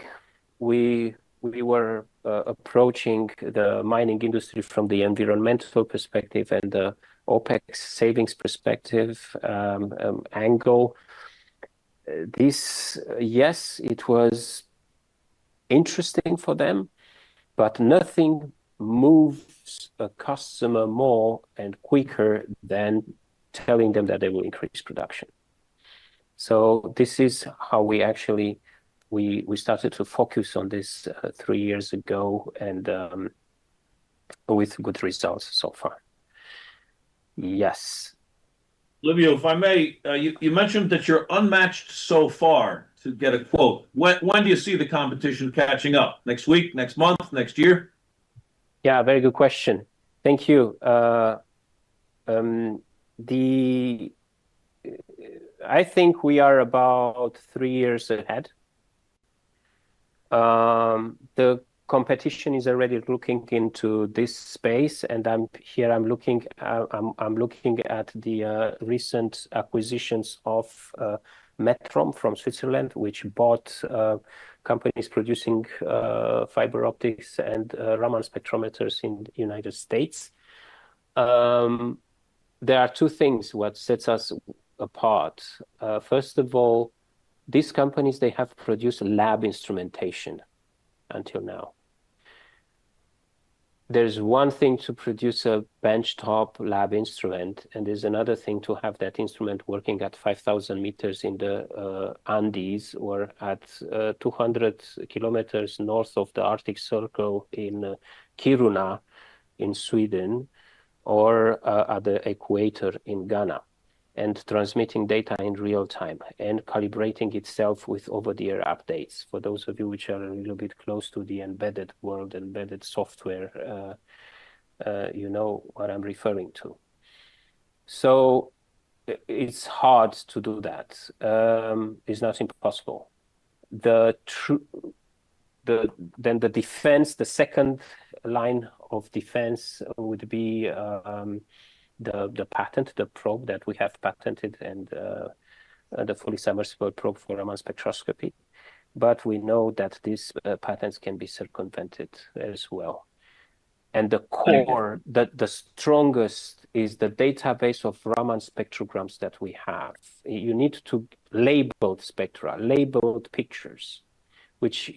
we were approaching the mining industry from the environmental perspective and the OPEX savings perspective angle. Yes, it was interesting for them, but nothing moves a customer more and quicker than telling them that they will increase production. So this is how we actually we started to focus on this 3 years ago, and with good results so far. Yes. Livio, if I may, you mentioned that you're unmatched so far, to get a quote. When do you see the competition catching up? Next week, next month, next year? Yeah, very good question. Thank you. I think we are about 3 years ahead. The competition is already looking into this space, and I'm looking at the recent acquisitions of Metrom from Switzerland, which bought companies producing fiber optics and Raman spectrometers in the United States. There are two things what sets us apart. First of all, these companies, they have produced lab instrumentation until now. There's one thing to produce a benchtop lab instrument, and there's another thing to have that instrument working at 5,000 meters in the Andes, or at 200 kilometers north of the Arctic Circle in Kiruna in Sweden, or at the equator in Ghana, and transmitting data in real time and calibrating itself with over-the-air updates. For those of you which are a little bit close to the embedded world, embedded software, you know what I'm referring to. So it's hard to do that. It's not impossible. Then the defense, the second line of defense would be the patent, the probe that we have patented, and the fully submersible probe for Raman spectroscopy. But we know that these patents can be circumvented as well. And the core, the strongest, is the database of Raman spectrograms that we have. You need to labeled spectra, labeled pictures, which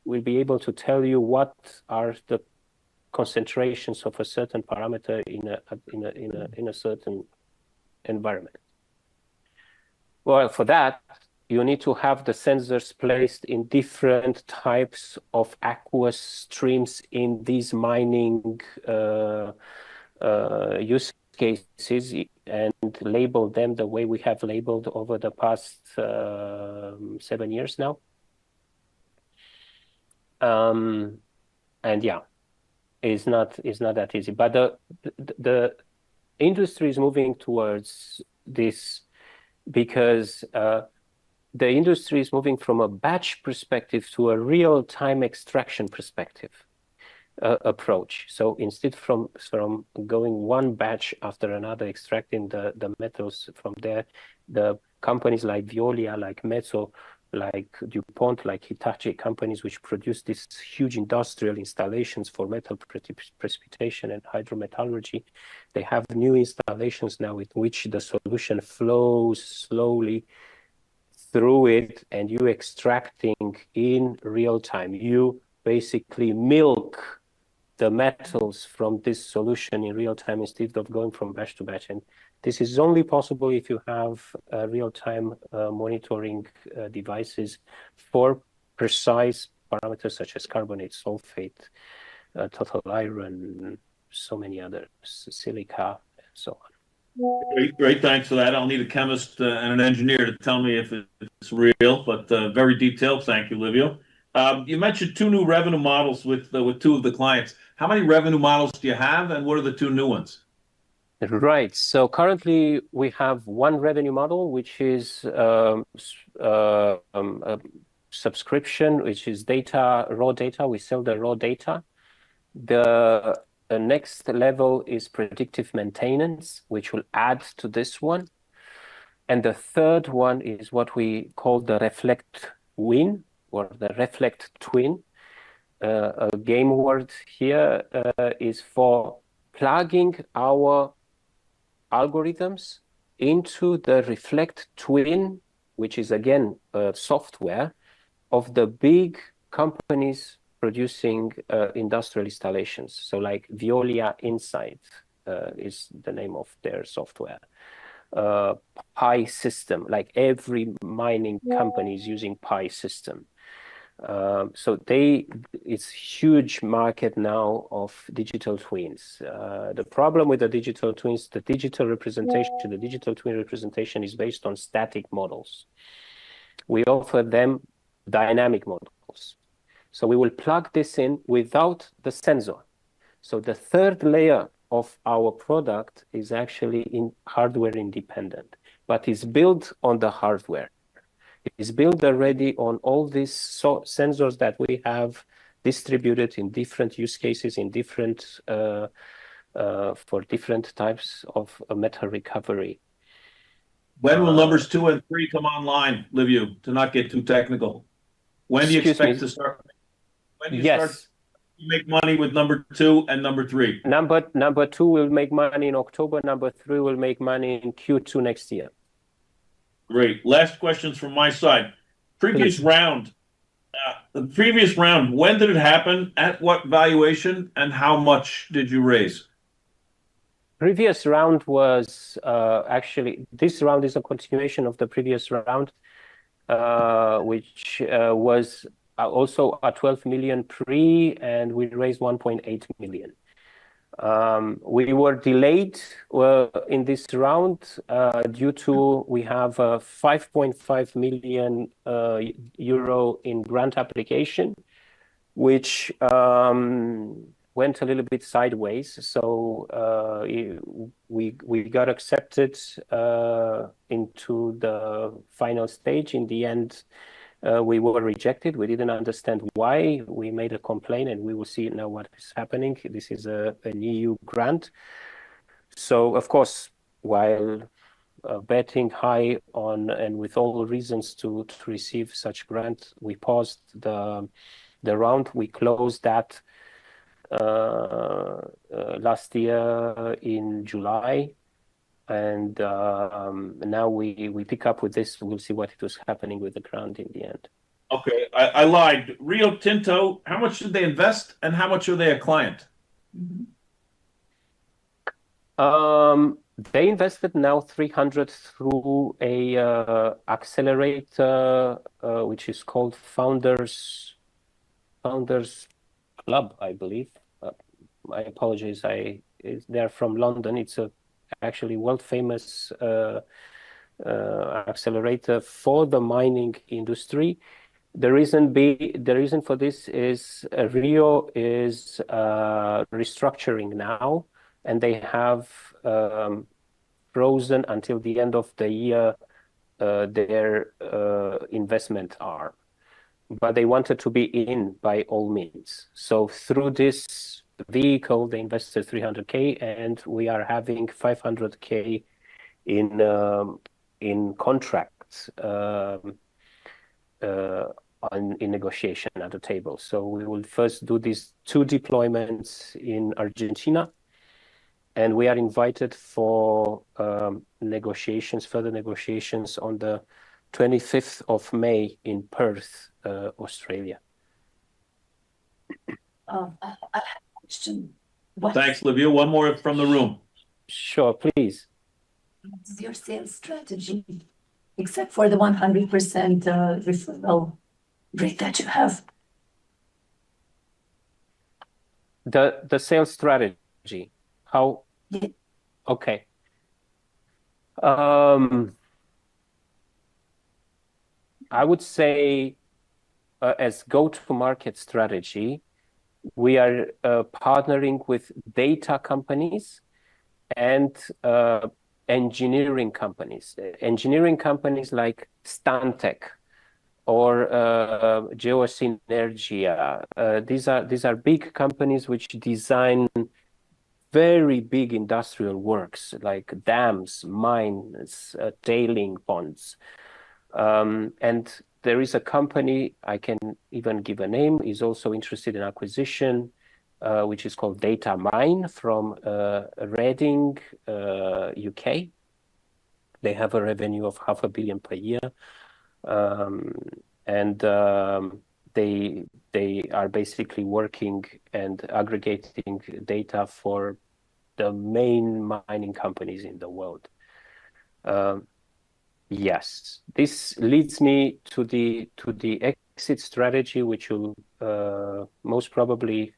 will be able to tell you what are the concentrations of a certain parameter in a certain environment. Well, for that, you need to have the sensors placed in different types of aqueous streams in these mining use cases, and label them the way we have labeled over the past 7 years now. And yeah, it's not that easy, but the industry is moving towards this, because the industry is moving from a batch perspective to a real-time extraction perspective approach. So instead from going one batch after another, extracting the metals from there, the companies like Veolia, like Mezzo, like DuPont, like Hitachi, companies which produce these huge industrial installations for metal precipitation and hydrometallurgy. They have new installations now in which the solution flows slowly through it, and you extracting in real time. You basically milk the metals from this solution in real time instead of going from batch to batch. And this is only possible if you have real-time monitoring devices for precise parameters such as carbonate, sulfate, total iron, so many others, silica, and so on. Great, thanks for that. I'll need a chemist and an engineer to tell me if it's real, but very detailed. Thank you, Livio. You mentioned two new revenue models with two of the clients. How many revenue models do you have, and what are the two new ones? Right. So currently we have one revenue model, which is a subscription, which is data, raw data. We sell the raw data. The next level is predictive maintenance, which will add to this one. And the third one is what we call the Reflect Win or the Reflect Twin. A game word here is for plugging our algorithms into the Reflect Twin, which is again software of the big companies producing industrial installations. So like Veolia Insight is the name of their software. Pi system, like every mining company is using Pi system. So it's huge market now of digital twins. The problem with the digital twins, the digital twin representation is based on static models. We offer them dynamic models. So we will plug this in without the sensor. So the third layer of our product is actually in hardware independent, but is built on the hardware. It is built already on all these sensors that we have distributed in different use cases, in different for different types of metal recovery. When will numbers 2 and 3 come online, Livio, to not get too technical? When do you expect to start? When do you start to make money with number 2 and number 3? Number 2 will make money in October. Number 3 will make money in Q2 next year. Great. Last questions from my side. Previous round, when did it happen? At what valuation? And how much did you raise? Previous round was actually, this round is a continuation of the previous round, which was also a 12 million pre, and we raised 1.8 million. We were delayed in this round due to we have a 5.5 million euro in grant application, which went a little bit sideways. So we got accepted into the final stage. In the end, we were rejected. We didn't understand why. We made a complaint, and we will see now what is happening. This is an EU grant. So, of course, while betting high on and with all reasons to receive such grant, we paused the round. We closed that last year in July. And now we pick up with this. We'll see what it was happening with the grant in the end. Okay, I lied. Rio Tinto, how much did they invest, and how much are they a client? They invested now 300 through a accelerator, which is called Founders Club, I believe. I apologize. They're from London. It's actually world famous accelerator for the mining industry. The reason for this is Rio is restructuring now, and they have frozen until the end of the year their investment arm. But they wanted to be in by all means. So through this vehicle, they invested 300K, and we are having 500K in contracts. in negotiation at the table. So we will first do these 2 deployments in Argentina, and we are invited for further negotiations on the 25th of May in Perth, Australia. I have a question. Thanks, Livia. One more from the room. Sure, please. What is your sales strategy, except for the 100% referral rate that you have? The sales strategy. How? Yeah. Okay. I would say as go-to-market strategy, we are partnering with data companies and engineering companies. Engineering companies like Stantec or Geosynergia. These are big companies which design very big industrial works like dams, mines, tailing ponds. And there is a company, I can even give a name, is also interested in acquisition, which is called Data Mine from Reading, UK. They have a revenue of $500 million per year. And they are basically working and aggregating data for the main mining companies in the world. Yes, this leads me to the exit strategy, which will most probably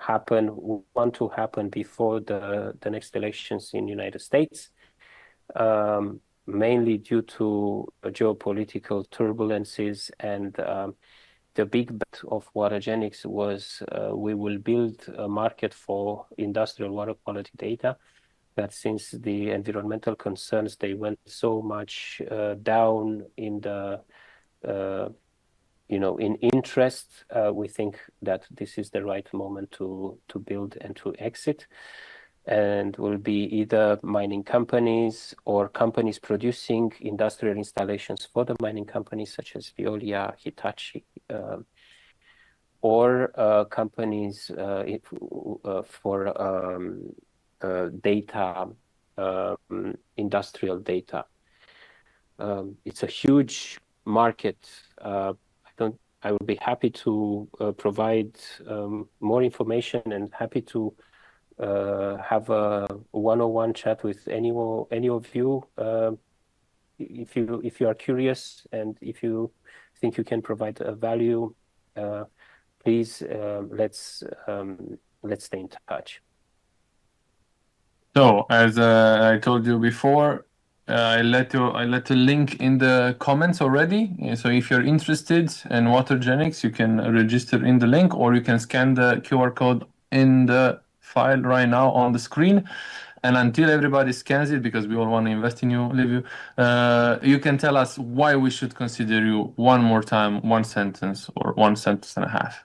want to happen before the next elections in the United States, mainly due to geopolitical turbulences. And the big bet of Watergenics was we will build a market for industrial water quality data. That since the environmental concerns, they went so much down in the in interest. We think that this is the right moment to build and to exit, and will be either mining companies or companies producing industrial installations for the mining companies such as Veolia, Hitachi, or companies for data, industrial data. It's a huge market. I would be happy to provide more information and happy to have a one-on-one chat with any of you. If you are curious and if you think you can provide a value, please let's stay in touch. So, as I told you before, I let a link in the comments already. So if you're interested in Watergenics, you can register in the link, or you can scan the QR code in the file right now on the screen. And until everybody scans it, because we all want to invest in you, Liviu, you can tell us why we should consider you one more time, one sentence or one sentence and a half.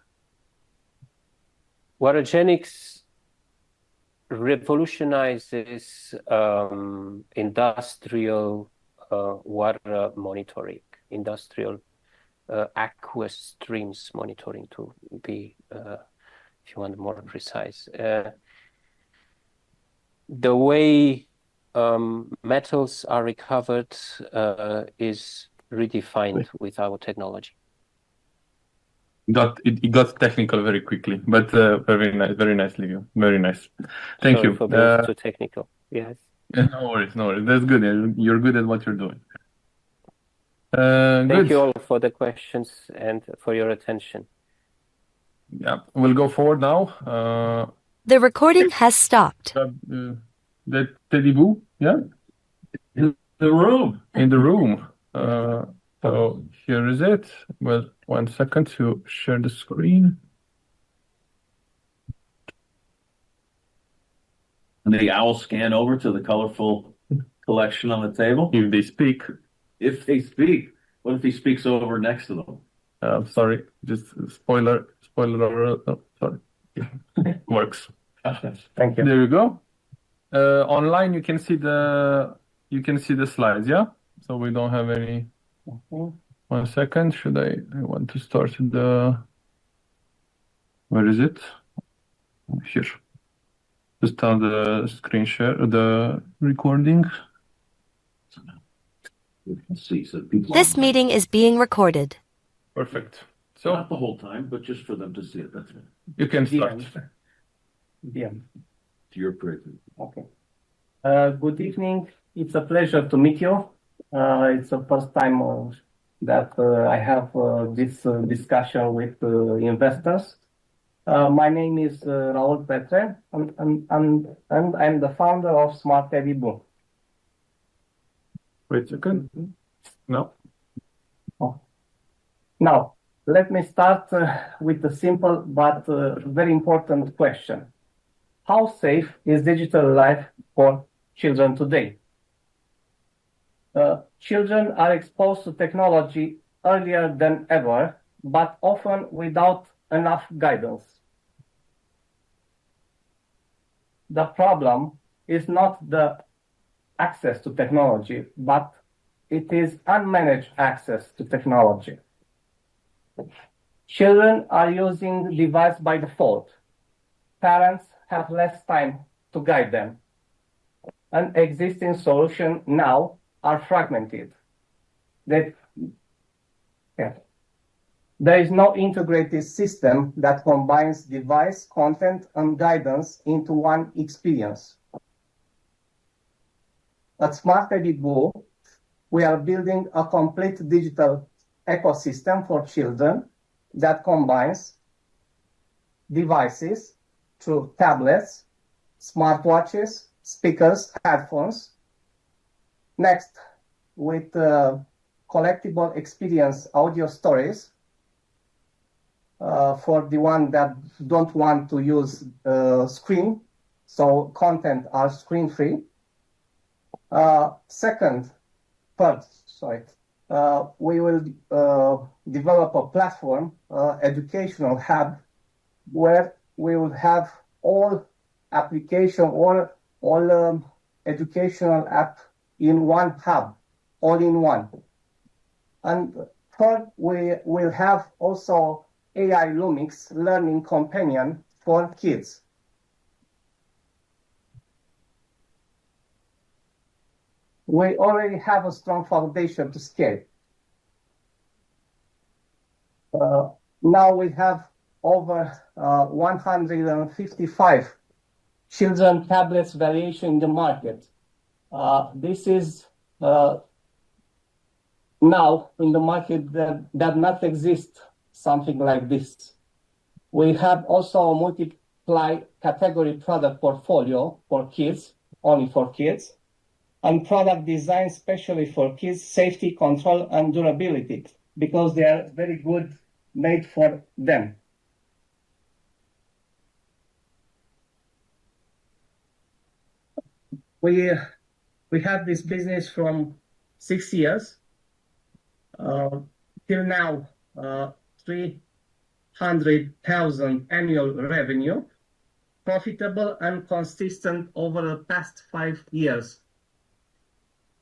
Watergenics revolutionizes industrial water monitoring, industrial aqueous streams monitoring, to be, if you want, more precise. The way metals are recovered is redefined with our technology. It got technical very quickly, but very nice, Liviu. Very nice. Thank Sorry you. for being too technical. Yes. No worries. That's good. You're good at what you're doing. Thank you all for the questions and for your attention. Yeah, we'll go forward now. The recording has stopped. The Teddy Boo, yeah? In the room. In the room. So here is it. Well, 1 second to share the screen. And the owl scan over to the colorful collection on the table. If they speak. If they speak. What if he speaks over next to them? Sorry, just spoiler over. Oh, sorry. Works. Thank you. There you go. Online, you can see the slides, yeah? So we don't have any. 1 second. I want to start where is it? Here. To start the screen share, the recording. You can see, so people. This meeting is being recorded. Perfect. So Not the whole time, but just for them to see it, that's it. you can start. Yeah. To your praise. Okay. Good evening. It's a pleasure to meet you. It's the first time that I have this discussion with investors. My name is Raul Petre, and I'm the founder of Smart Boom. Wait a second. No. Oh. Now, let me start with a simple but very important question. How safe is digital life for children today? Children are exposed to technology earlier than ever, but often without enough guidance. The problem is not the access to technology, but it is unmanaged access to technology. Children are using device by default. Parents have less time to guide them. And existing solutions now are fragmented. There is no integrated system that combines device, content, and guidance into one experience. At Smart Go, we are building a complete digital ecosystem for children that combines devices through tablets, smartwatches, speakers, headphones. Next, with collectible experience audio stories for the one that don't want to use screen, so content are screen free. We will develop a platform, educational hub, where we will have all application or all educational app in one hub, all in one. And third, we will have also AI Lumix learning companion for kids. We already have a strong foundation to scale. Now we have over 155 children tablets variation in the market. This is now in the market that not exist something like this. We have also a multiply category product portfolio for kids, only for kids, and product design specially for kids, safety, control, and durability, because they are very good made for them. We have this business from 6 years till now, 300,000 annual revenue, profitable and consistent over the past 5 years.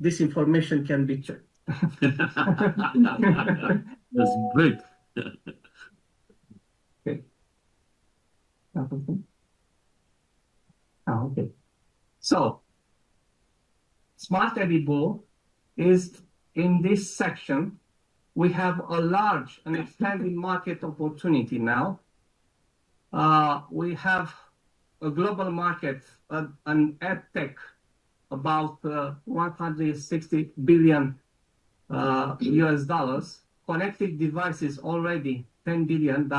This information can be checked. That's great. Okay. Okay. So, Smart Edible is in this section. We have a large and expanding market opportunity now. We have a global market, an ed tech, about 160 billion US dollars. Connected devices already $10 billion,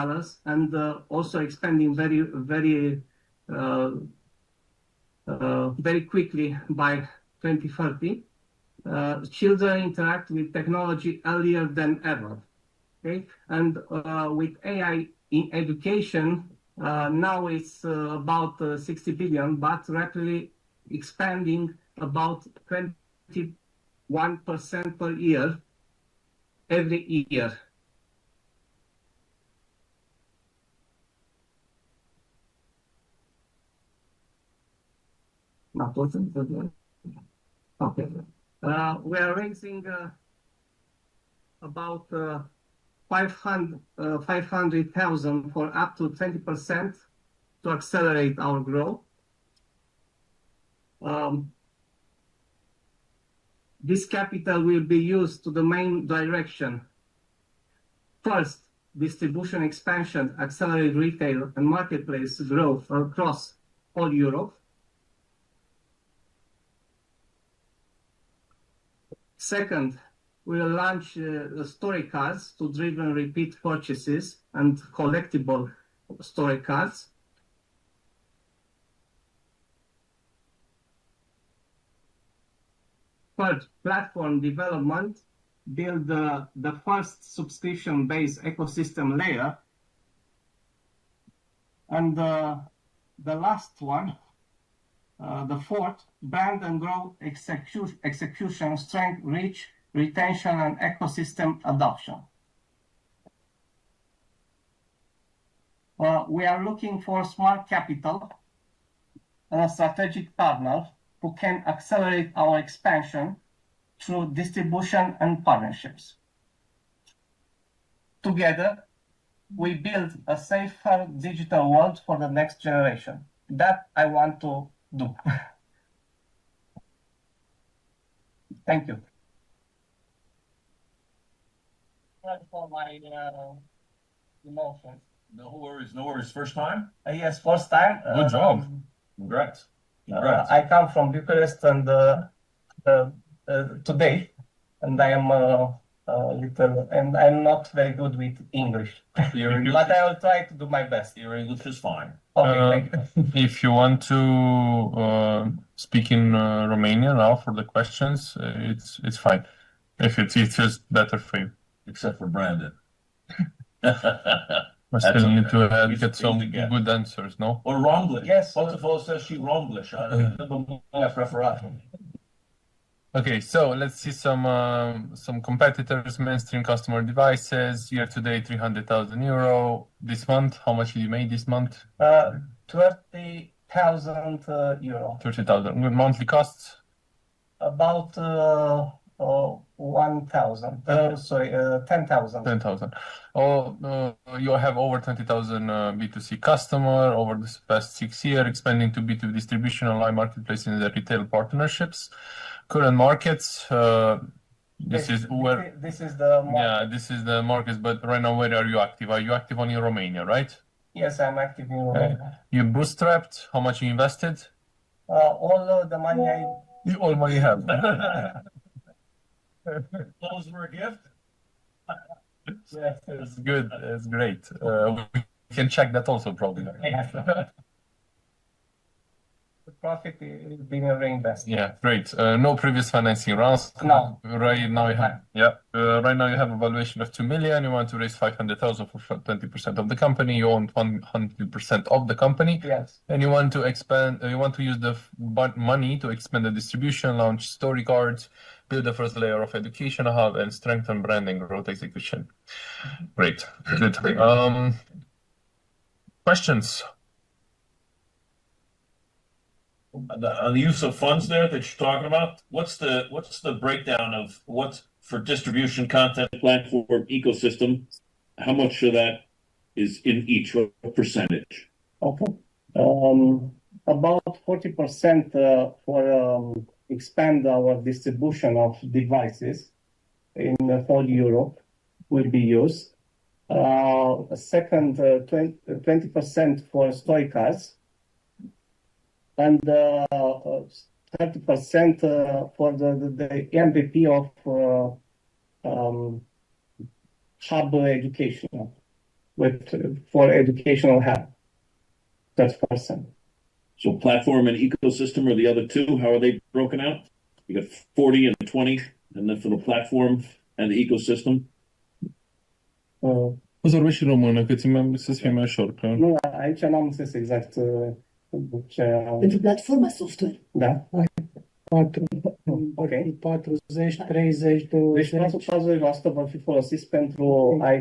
and also expanding very quickly by 2030. Children interact with technology earlier than ever. Okay, and with AI in education, now it's about 60 billion, but rapidly expanding about 21% per year, every year. Okay. We are raising about 500,000 for up to 20% to accelerate our growth. This capital will be used to the main direction. First, distribution expansion, accelerate retail and marketplace growth across all Europe. Second, we'll launch story cards to driven repeat purchases and collectible story cards. Third, platform development, build the first subscription-based ecosystem layer. And the last one, the fourth, brand and growth execution, strength, reach, retention, and ecosystem adoption. We are looking for smart capital and a strategic partner who can accelerate our expansion through distribution and partnerships. Together, we build a safer digital world for the next generation. That I want to do. Thank you. For my emotions. No worries, no worries. First time? Yes, first time. Good job. Congrats. Congrats. I come from Bucharest and today, and I am little, and I'm not very good with English. But I will try to do my best. Your English is fine. Okay, thank you. If you want to speak in Romanian now for the questions, it's fine. If it's just better for you. Except for Brandon. I still need to get some good answers, no? Or Ronglish. Yes. Multiple says she Ronglish. Okay, so let's see some competitors, mainstream customer devices, year to date €300,000. This month, how much did you make this month? 30,000 euro. 30,000. Monthly costs? About 1,000. Sorry, 10,000. 10,000. You have over 20,000 B2C customer over the past 6 years, expanding to B2B distribution, online marketplace, and the retail partnerships. Current markets. This is the market. Yeah, this is the markets. But right now, where are you active? Are you active only in Romania, right? Yes, I'm active in Romania. You bootstrapped. How much you invested? All the money All money you have. Those were a gift? Yes, it's good. It's great. We can check that also, probably. The profit is being reinvested. Yeah, great. No previous financing rounds. No. Right now you have. Right now you have a valuation of 2 million. You want to raise 500,000 for 20% of the company. You own 100% of the company. Yes. And you want to expand. You want to use the money to expand the distribution, launch story cards, build the first layer of education hub, and strengthen branding growth execution. Great. Good. Questions? The use of funds there that you're talking about, what's the breakdown of what's for distribution, content, platform, ecosystem? How much of that is in each percentage? Okay. About 40% for expand our distribution of devices in whole Europe will be used. Second, 20% for story cards. And 30% for the MVP of hub educational, for educational hub. 30%. So platform and ecosystem are the other two. How are they broken out? You got 40 and 20, and then for the platform and the ecosystem. O să vorbesc și română, că să fie mai ușor. Nu, aici n-am înțeles exact ce... Pentru platforma software. Da. 40, 30, 20. Deci 40% vor fi folosiți pentru a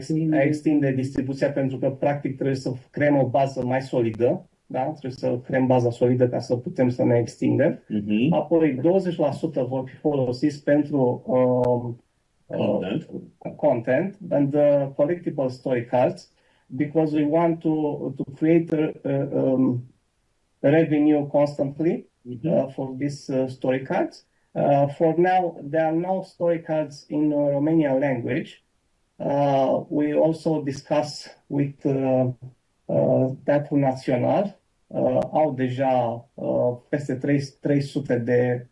extinde distribuția, pentru că practic trebuie să creăm o bază mai solidă. Da? Trebuie să creăm baza solidă ca să putem să ne extindem. Apoi 20% vor fi folosiți pentru content and collectible story cards because we want to create revenue constantly for these story cards. For now, there are no story cards in Romanian language. We also discuss with Teatrul Național. Au deja peste 300 de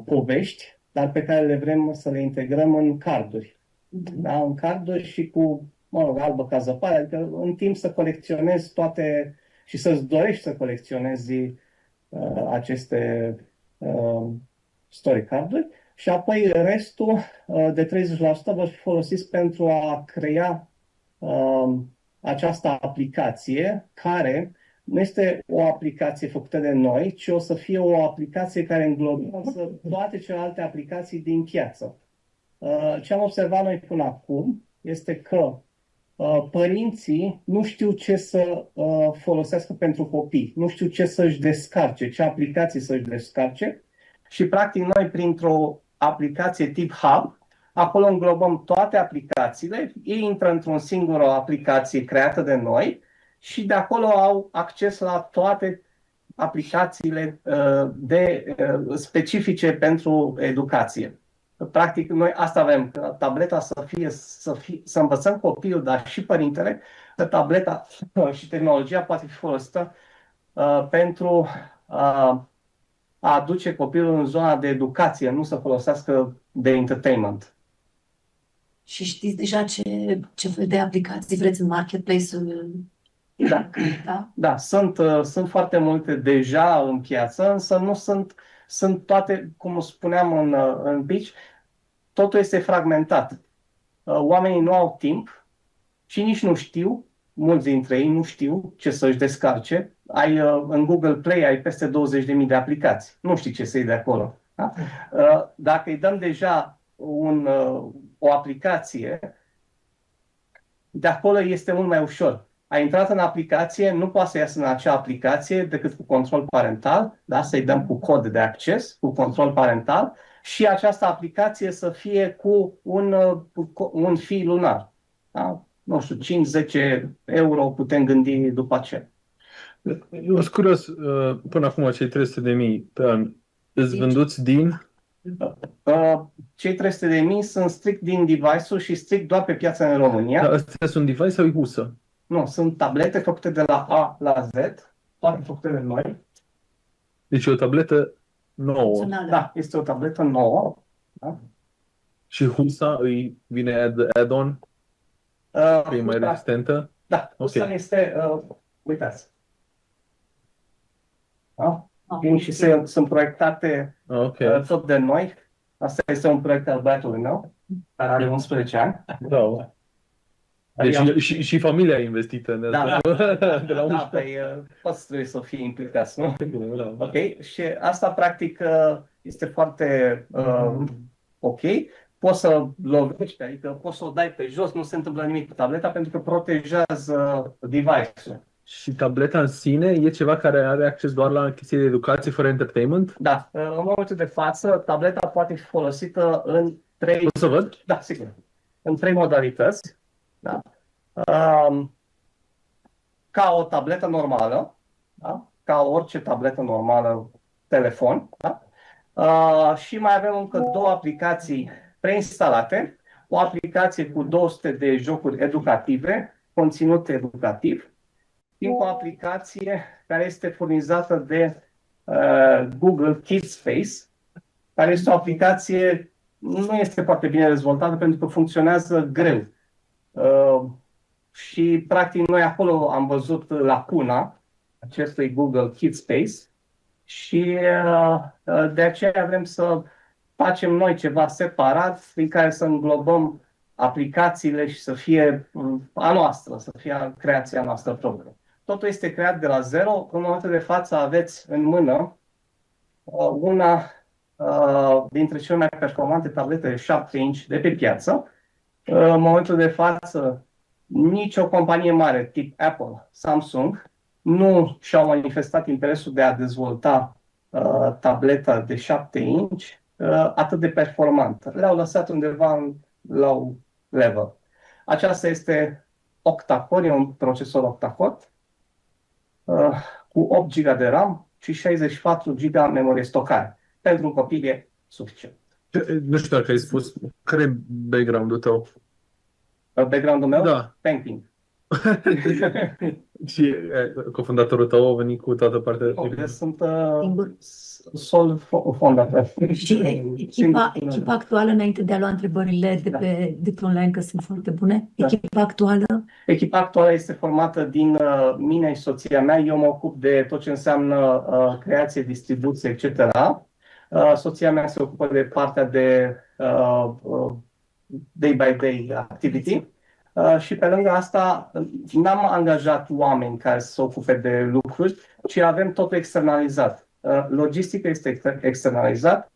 povești, dar pe care le vrem să le integrăm în carduri. Da? În carduri și cu, albă ca zăpadă, adică în timp să colecționezi toate și să-ți dorești să colecționezi aceste story carduri și apoi restul de 30% vor fi folosiți pentru a crea această aplicație care nu este o aplicație făcută de noi, ci o să fie o aplicație care înglobează toate celelalte aplicații din piață. Ce am observat noi până acum este că părinții nu știu ce să folosească pentru copii, nu știu ce să-și descarce, ce aplicații să-și descarce și practic noi printr-o aplicație tip hub, acolo înglobăm toate aplicațiile, ei intră într-o singură aplicație creată de noi și de acolo au acces la toate aplicațiile specifice pentru educație. Practic, noi asta avem, tableta să învățăm copilul, dar și părintele, că tableta și tehnologia poate fi folosită pentru a aduce copilul în zona de educație, nu să folosească de entertainment. Și știți deja ce fel de aplicații vreți în marketplace-ul? Da, sunt foarte multe deja în piață, însă nu sunt toate, cum spuneam în pitch, totul este fragmentat. Oamenii nu au timp și nici nu știu, mulți dintre ei nu știu ce să-și descarce. În Google Play ai peste 20.000 de aplicații, nu știi ce să iei de acolo. Da? Dacă îi dăm deja o aplicație, de acolo este mult mai ușor. A intrat în aplicație, nu poate să iasă în acea aplicație decât cu control parental, da? Să-i dăm cu cod de acces, cu control parental și această aplicație să fie cu un fee lunar. Da? Nu știu, 5-10 euro putem gândi după aceea. Eu sunt curios, până acum cei 300.000 pe an, îți vânduți din? Cei 300.000 sunt strict din device-uri și strict doar pe piața în România. Dar astea sunt device sau e husă? Nu, sunt tablete făcute de la A la Z, toate făcute de noi. Deci e o tabletă nouă. Da, este o tabletă nouă. Da? Și husa îi vine add-on? E mai rezistentă? Da, husa este, uitați. Da? Vin și sunt proiectate tot de noi. Asta este un proiect al băiatului meu, care are 11 ani. Da. Deci și familia a investit în asta. De la 11. Toți trebuie să fie implicați, nu? Ok, și asta practic este foarte ok. Poți să lovești, adică poți să o dai pe jos, nu se întâmplă nimic cu tableta pentru că protejează device-ul. Și tableta în sine e ceva care are acces doar la chestii de educație fără entertainment? Da, în momentul de față, tableta poate fi folosită în 3... O să văd? Da, sigur. În 3 modalități. Da? Ca o tabletă normală, da? Ca orice tabletă normală, telefon. Da? Și mai avem încă 2 aplicații preinstalate. O aplicație cu 200 de jocuri educative, conținut educativ, și o aplicație care este furnizată de Google Kids Space, care este o aplicație, nu este foarte bine dezvoltată pentru că funcționează greu. Și practic noi acolo am văzut lacuna acestui Google Kids Space și de aceea vrem să facem noi ceva separat prin care să înglobăm aplicațiile și să fie a noastră, să fie creația noastră proprie. Totul este creat de la zero. În momentul de față aveți în mână una dintre cele mai performante tablete de 7 inch de pe piață. În momentul de față, nicio companie mare, tip Apple, Samsung, nu și-au manifestat interesul de a dezvolta tableta de 7 inch atât de performant. Le-au lăsat undeva în low level. Aceasta este octa-core, e un procesor octa-core cu 8 GB de RAM și 64 GB memorie stocare. Pentru un copil e suficient. Nu știu dacă ai spus, care e background-ul tău? Background-ul meu? Da. Painting. Și cofondatorul tău a venit cu toată partea de... Sunt sole fondator. Și echipa actuală, înainte de a lua întrebările de pe online, că sunt foarte bune, echipa actuală? Echipa actuală este formată din mine și soția mea. Eu mă ocup de tot ce înseamnă creație, distribuție, etc. Soția mea se ocupă de partea de day-by-day activity. Și pe lângă asta n-am angajat oameni care să se ocupe de lucruri, ci avem totul externalizat. Logistica este externalizat,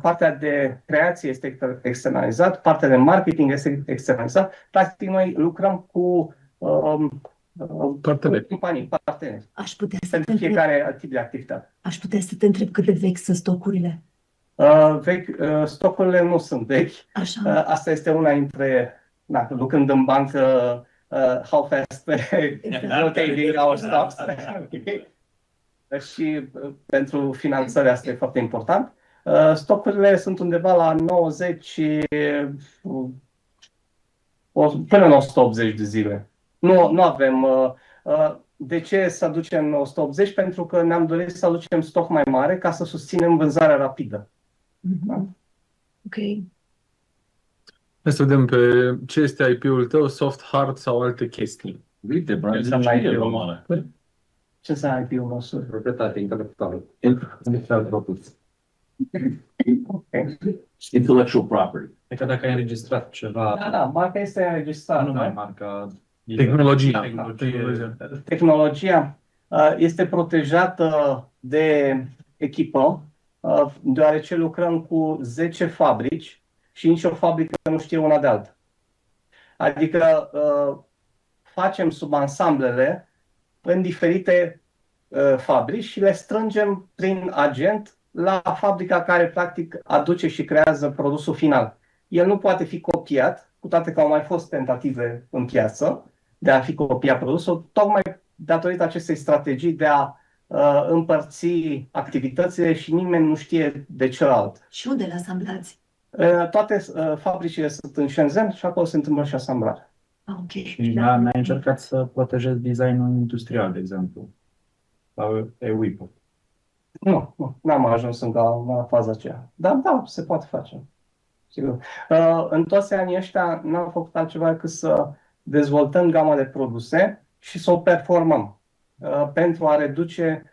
partea de creație este externalizat, partea de marketing este externalizat. Practic noi lucrăm cu companii, parteneri, pentru fiecare tip de activitate. Aș putea să te întreb cât de vechi sunt stocurile? Stocurile nu sunt vechi. Așa. Asta este una dintre... lucrând în bancă, how fast rotating our stocks. Și pentru finanțare asta e foarte important. Stocurile sunt undeva la 90 până în 180 de zile. Nu avem... De ce să aducem 180? Pentru că ne-am dorit să aducem stoc mai mare ca să susținem vânzarea rapidă. Da? Ok. Hai să vedem pe ce este IP-ul tău, soft, hard sau alte chestii. Uite, Ce înseamnă IP-ul nostru? Proprietate intelectuală. Intellectual property. E ca dacă ai înregistrat ceva. Da, marca este înregistrată. Nu mai marca. Tehnologia este protejată de echipă, deoarece lucrăm cu 10 fabrici și nicio fabrică nu știe una de alta. Adică facem subansamblele în diferite fabrici și le strângem prin agent la fabrica care practic aduce și creează produsul final. El nu poate fi copiat, cu toate că au mai fost tentative în piață de a fi copiat produsul, tocmai datorită acestei strategii de a împărți activitățile și nimeni nu știe de celălalt. Și unde le asamblați? Toate fabricile sunt în Shenzhen și acolo se întâmplă și asamblare. Ok. Și n-ai încercat să protejezi designul industrial, de exemplu? Sau e-WIP-ul? Nu, n-am ajuns încă la faza aceea. Dar da, se poate face. Sigur. În toți anii ăștia n-am făcut altceva decât să dezvoltăm gama de produse și să o performăm pentru a reduce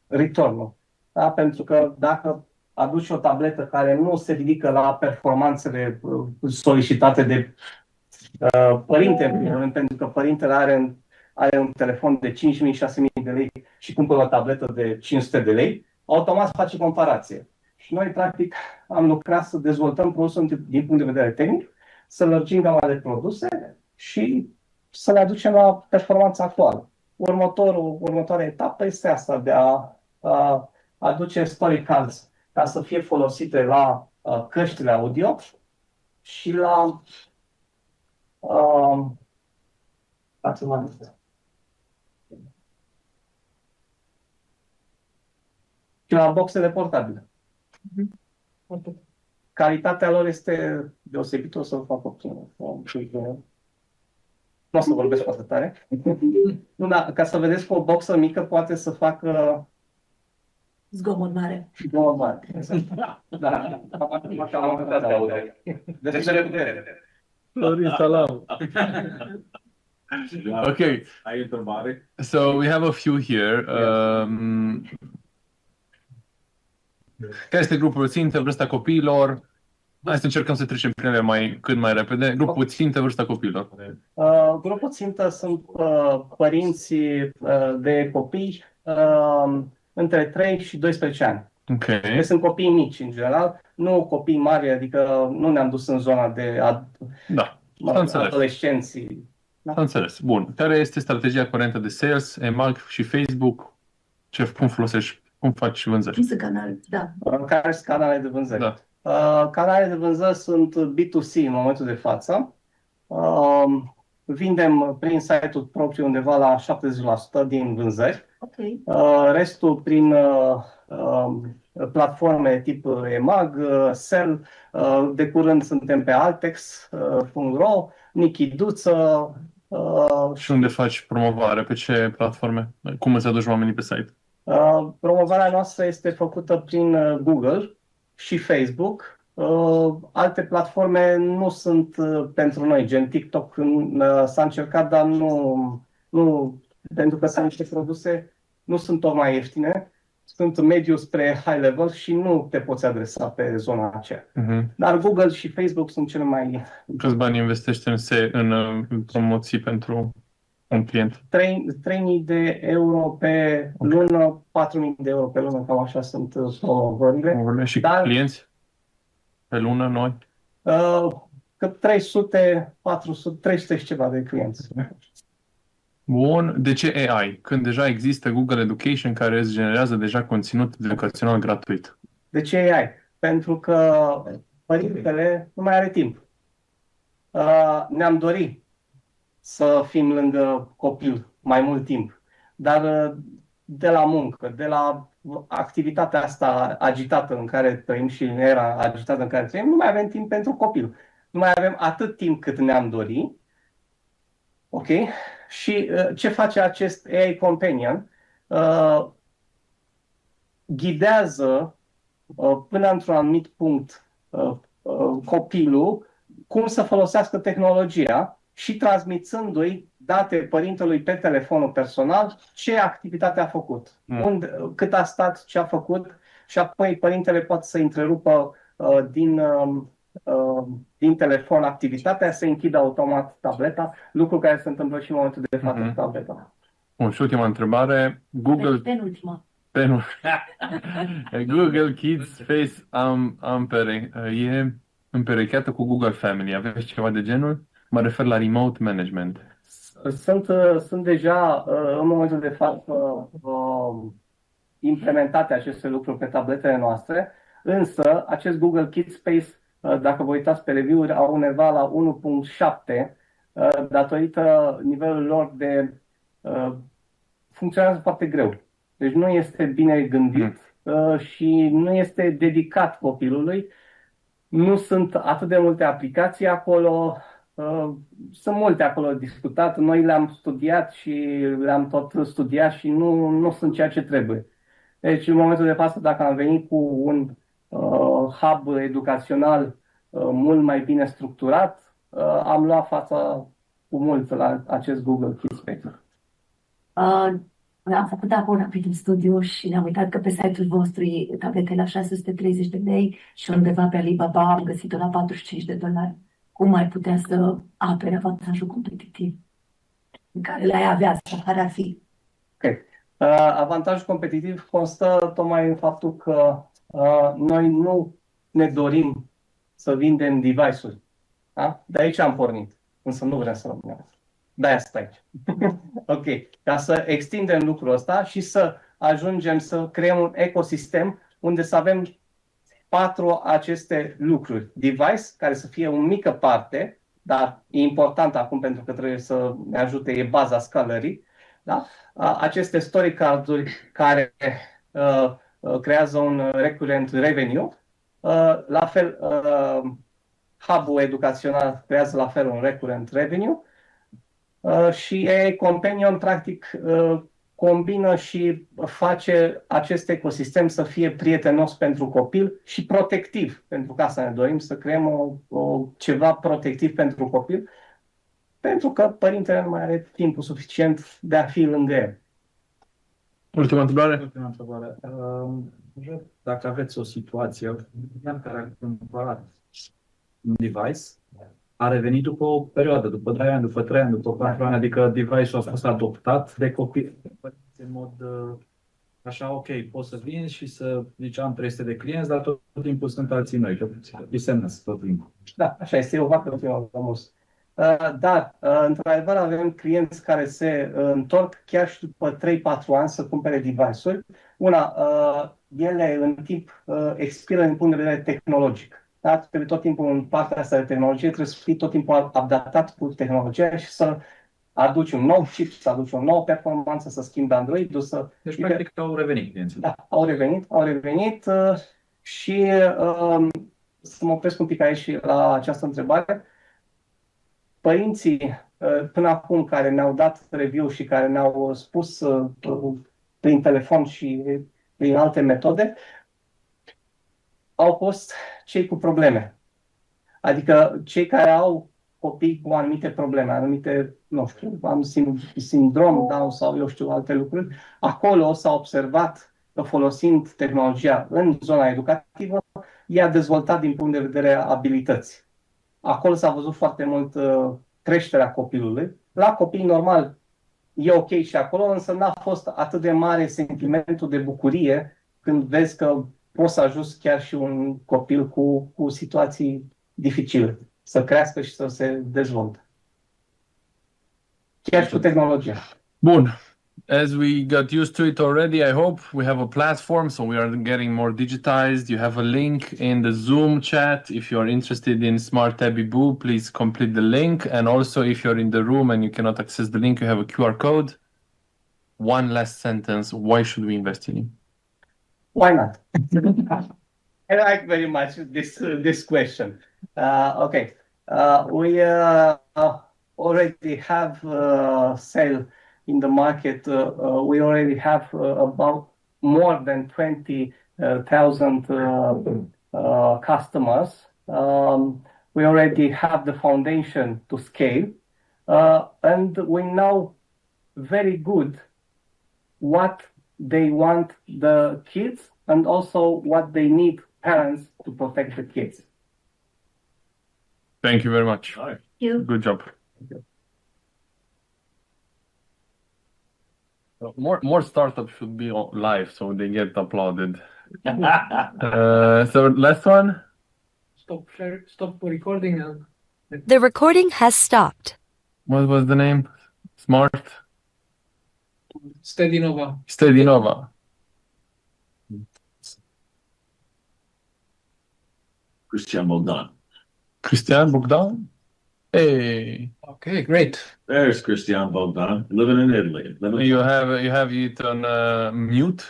return-ul. Da? Pentru că dacă aduci o tabletă care nu se ridică la performanțele solicitate de părinte, în primul rând, pentru că părintele are un telefon de 5.000-6.000 de lei și cumpără o tabletă de 500 de lei, automat face comparație. Și noi, practic, am lucrat să dezvoltăm produsul din punct de vedere tehnic, să lărgim gama de produse și să le aducem la performanța actuală. Următoarea etapă este asta de a aduce story cards ca să fie folosite la căștile audio și la și la boxele portabile. Calitatea lor este deosebită, o să fac obținere. Nu o să vorbesc foarte tare. Nu, da, ca să vedeți că o boxă mică poate să facă zgomot mare. Zgomot mare. Da. Florin, salam. Okay. So we have a few here. Care este grupul țintă, vârsta copiilor? Hai să încercăm să trecem prin ele cât mai repede. Grupul țintă, vârsta copiilor. Grupul țintă sunt părinții de copii între 3 și 12 ani. Okay. Deci sunt copii mici, în general, nu copii mari, adică nu ne-am dus în zona de adolescenții. Da? Înțeles. Bun. Care este strategia curentă de sales, EMAG și Facebook? Cum folosești Cum faci vânzări? Cum sunt canale, da. Care sunt canale de vânzări? Da. Canale de vânzări sunt B2C în momentul de față. Vindem prin site-ul propriu undeva la 70% din vânzări. Ok. Restul prin platforme tip EMAG, Sell. De curând suntem pe altex.ro, Nichiduță. Și unde faci promovare? Pe ce platforme? Cum îți aduci oamenii pe site? Promovarea noastră este făcută prin Google și Facebook. Alte platforme nu sunt pentru noi, gen TikTok s-a încercat, dar nu, pentru că sunt niște produse, nu sunt tocmai ieftine, sunt mediu spre high level și nu te poți adresa pe zona aceea. Dar Google și Facebook sunt cele mai... Câți bani investești în promoții pentru un client? 3.000 de euro pe lună, 4.000 de euro pe lună, cam așa sunt promovările. Și Dar, clienți? Pe lună, noi? Că 300, 400, 300 și ceva de clienți. Bun. De ce AI? Când deja există Google Education care îți generează deja conținut educațional gratuit. De ce AI? Pentru că părintele nu mai are timp. Ne-am dorit să fim lângă copil mai mult timp, dar de la muncă, de la activitatea asta agitată în care trăim și în era agitată în care trăim, nu mai avem timp pentru copil. Nu mai avem atât timp cât ne-am dorit. Ok? Și ce face acest AI Companion? Ghidează până într-un anumit punct copilul cum să folosească tehnologia și transmițându-i date părintelui pe telefonul personal ce activitate a făcut, cât a stat, ce a făcut și apoi părintele poate să întrerupă din telefon activitatea, se închidă automat tableta, lucru care se întâmplă și în momentul de față cu tableta. Bun, și ultima întrebare. Penultima. Google Kids Face e împerecheată cu Google Family. Aveți ceva de genul? Mă refer la remote management. Sunt deja, în momentul de față, implementate aceste lucruri pe tabletele noastre, însă acest Google Kids Space, dacă vă uitați pe review-uri, au undeva la 1.7, datorită nivelul lor de... funcționează foarte greu. Deci nu este bine gândit și nu este dedicat copilului. Nu sunt atât de multe aplicații acolo, sunt multe acolo discutat. Noi le-am studiat și le-am tot studiat și nu sunt ceea ce trebuie. Deci în momentul de față, dacă am venit cu un hub educațional mult mai bine structurat, am luat fața cu mult la acest Google Kids Space. Am făcut acum un rapid studiu și ne-am uitat că pe site-ul vostru e tabletele la 630 de lei și undeva pe Alibaba am găsit-o la $45. Cum mai putea să apere avantajul competitiv în care le-ai avea sau care ar fi? Okay. Avantajul competitiv constă tocmai în faptul că noi nu ne dorim să vindem device-uri. Da? De aici am pornit, însă nu vrem să rămânem. De-aia stă aici. Ok. Ca să extindem lucrul ăsta și să ajungem să creăm un ecosistem unde să avem 4 aceste lucruri. Device, care să fie o mică parte, dar e important acum pentru că trebuie să ne ajute, e baza scalării. Da? Aceste story card-uri care creează un recurrent revenue. La fel, hub-ul educațional creează la fel un recurrent revenue. Și AI Companion, practic, combină și face acest ecosistem să fie prietenos pentru copil și protectiv. Pentru că asta ne dorim, să creăm ceva protectiv pentru copil, pentru că părintele nu mai are timpul suficient de a fi lângă el. Ultima întrebare. Ultima întrebare. Dacă aveți o situație în care a cumpărat un device, a revenit după o perioadă, după 2 ani, după 3 ani, după 4 ani, adică device-ul a fost adoptat de copii în mod așa, ok, poți să vinzi și să zici am 300 de clienți, dar tot timpul sunt alții noi, îi semnă tot timpul. Da, așa este, o vacă ultima rămus. Dar, într-adevăr, avem clienți care se întorc chiar și după 3-4 ani să cumpere device-uri. Ele în timp expiră din punct de vedere tehnologic. Da? Trebuie tot timpul în partea asta de tehnologie, trebuie să fii tot timpul updatat cu tehnologia și să aduci un nou chip, să aduci o nouă performanță, să schimbi Android-ul, să... Deci, practic, au revenit clienții. Da, au revenit și să mă opresc un pic aici și la această întrebare. Părinții, până acum, care ne-au dat review și care ne-au spus prin telefon și prin alte metode, au fost cei cu probleme. Adică cei care au copii cu anumite probleme, anumite, nu știu, am sindrom Down sau eu știu alte lucruri, acolo s-a observat că folosind tehnologia în zona educativă, i-a dezvoltat din punct de vedere abilități. Acolo s-a văzut foarte mult creșterea copilului. La copii, normal, e ok și acolo, însă n-a fost atât de mare sentimentul de bucurie când vezi că poți să ajuți chiar și un copil cu situații dificile să crească și să se dezvolte. Chiar și cu tehnologia. Bun. As we got used to it already, I hope we have a platform, so we are getting more digitized. You have a link in the Zoom chat. If you are interested in Smart Tabby Boo, please complete the link. And also, if you're in the room and you cannot access the link, you have a QR code. One last sentence. Why should we invest in you? Why not? I like very much this question. Okay. We already have sale in the market. We already have about more than 20,000 customers. We already have the foundation to scale. And we know very good what they want the kids and also what they need parents to protect the kids. Thank you very much. Thank you. Good job. More startups should be live so they get applauded. So last one. Stop recording. The recording has stopped. What was the name? Smart? Stedinova. Stedinova. Christian Bogdan. Christian Bogdan? Hey. Okay, great. There's Christian Bogdan, living in Italy. You have it on mute.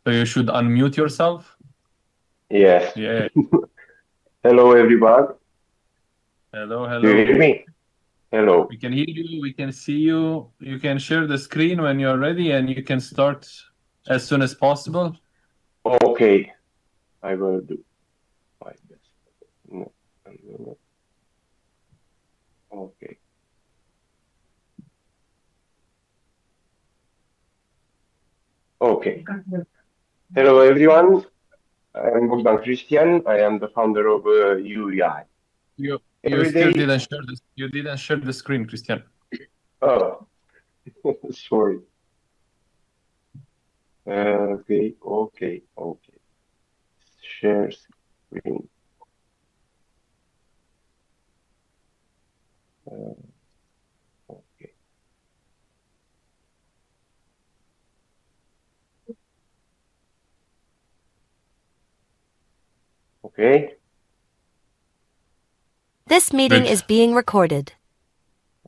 So you should unmute yourself. Yes. Yeah. Hello, everyone. Hello. Do you hear me? Hello. We can hear you. We can see you. You can share the screen when you're ready, and you can start as soon as possible. Okay. I will do my best. No. Okay. Okay. Hello, everyone. I am Bogdan Christian. I am the founder of UEI. You Every still day- didn't share this. You didn't share the screen, Christian. Oh, sorry. Okay. Share screen. Okay. Okay. This meeting Great. is being recorded.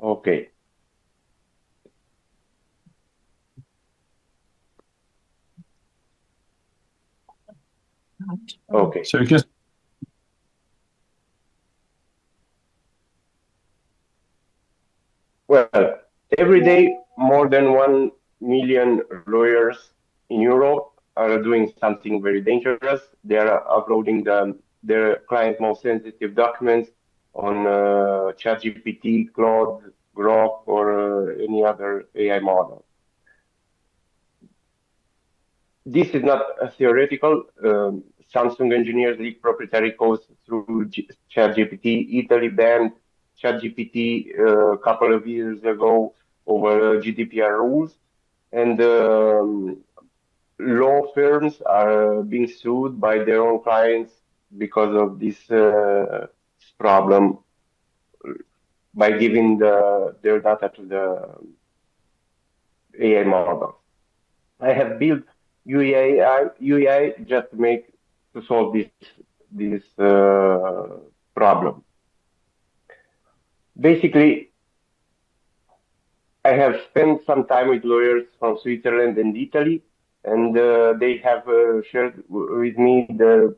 Okay. Okay. So you can. Well, every day, more than 1 million lawyers in Europe are doing something very dangerous. They are uploading their client most sensitive documents on ChatGPT, Claude, Grok, or any other AI model. This is not a theoretical. Samsung engineers leak proprietary codes through ChatGPT. Italy banned ChatGPT a couple of years ago over GDPR rules, and law firms are being sued by their own clients because of this problem by giving their data to the AI model. I have built UEI just to solve this problem. Basically, I have spent some time with lawyers from Switzerland and Italy, and they have shared with me the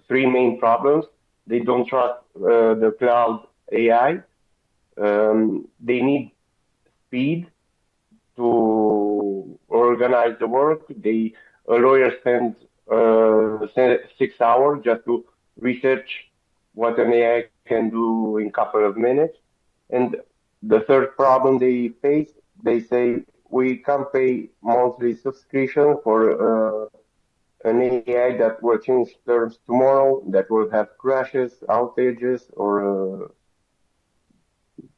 three main problems. They don't trust the cloud AI. They need speed to organize the work. A lawyer spends 6 hours just to research what an AI can do in a couple of minutes. And the third problem they face, they say, we can't pay monthly subscription for an AI that will change terms tomorrow, that will have crashes, outages, or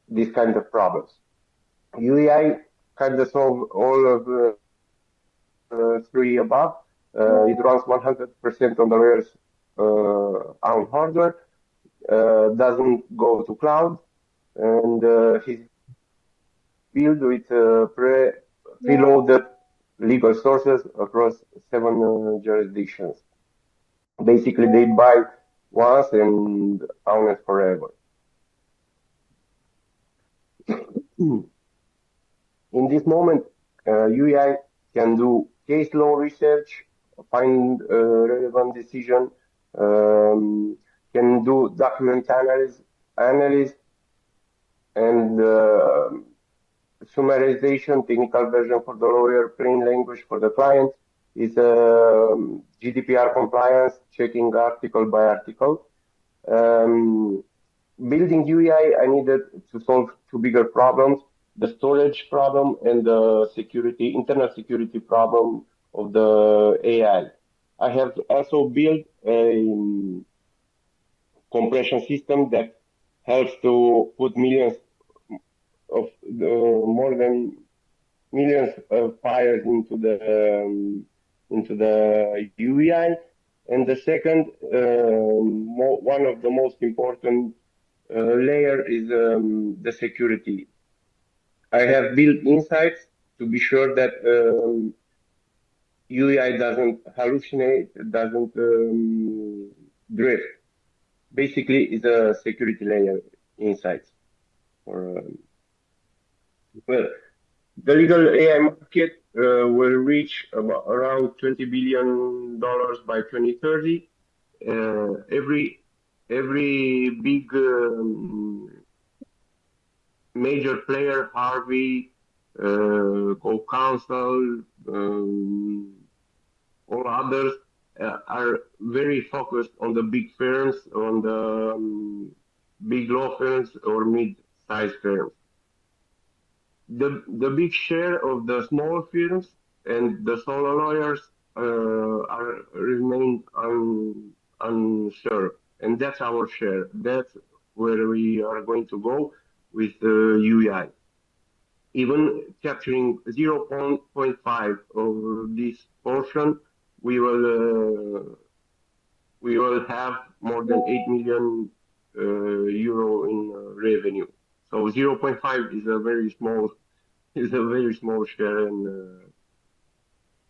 these kind of problems. UEI kind of solve all of the three above. It runs 100% on the lawyer's own hardware, doesn't go to cloud, and he's built with preloaded legal sources across 7 jurisdictions. Basically, they buy once and own it forever. In this moment, UEI can do case law research, find relevant decision, can do document analysis, and summarization, technical version for the lawyer, plain language for the client, is GDPR compliance, checking article by article. Building UEI, I needed to solve two bigger problems: the storage problem and the internal security problem of the AI. I have also built a compression system that helps to put more than millions of files into the UEI. And the second, one of the most important layer is the security. I have built insights to be sure that UEI doesn't hallucinate, doesn't drift. Basically, it's a security layer insights. Well, the legal AI market will reach around $20 billion by 2030. Every big major player, Harvey, Co-Counsel, all others are very focused on the big firms, on the big law firms or mid-sized firms. The big share of the small firms and the solo lawyers remain unserved, and that's our share. That's where we are going to go with UEI. Even capturing 0.5 of this portion, we will have more than 8 million euro in revenue. So 0.5 is a very small share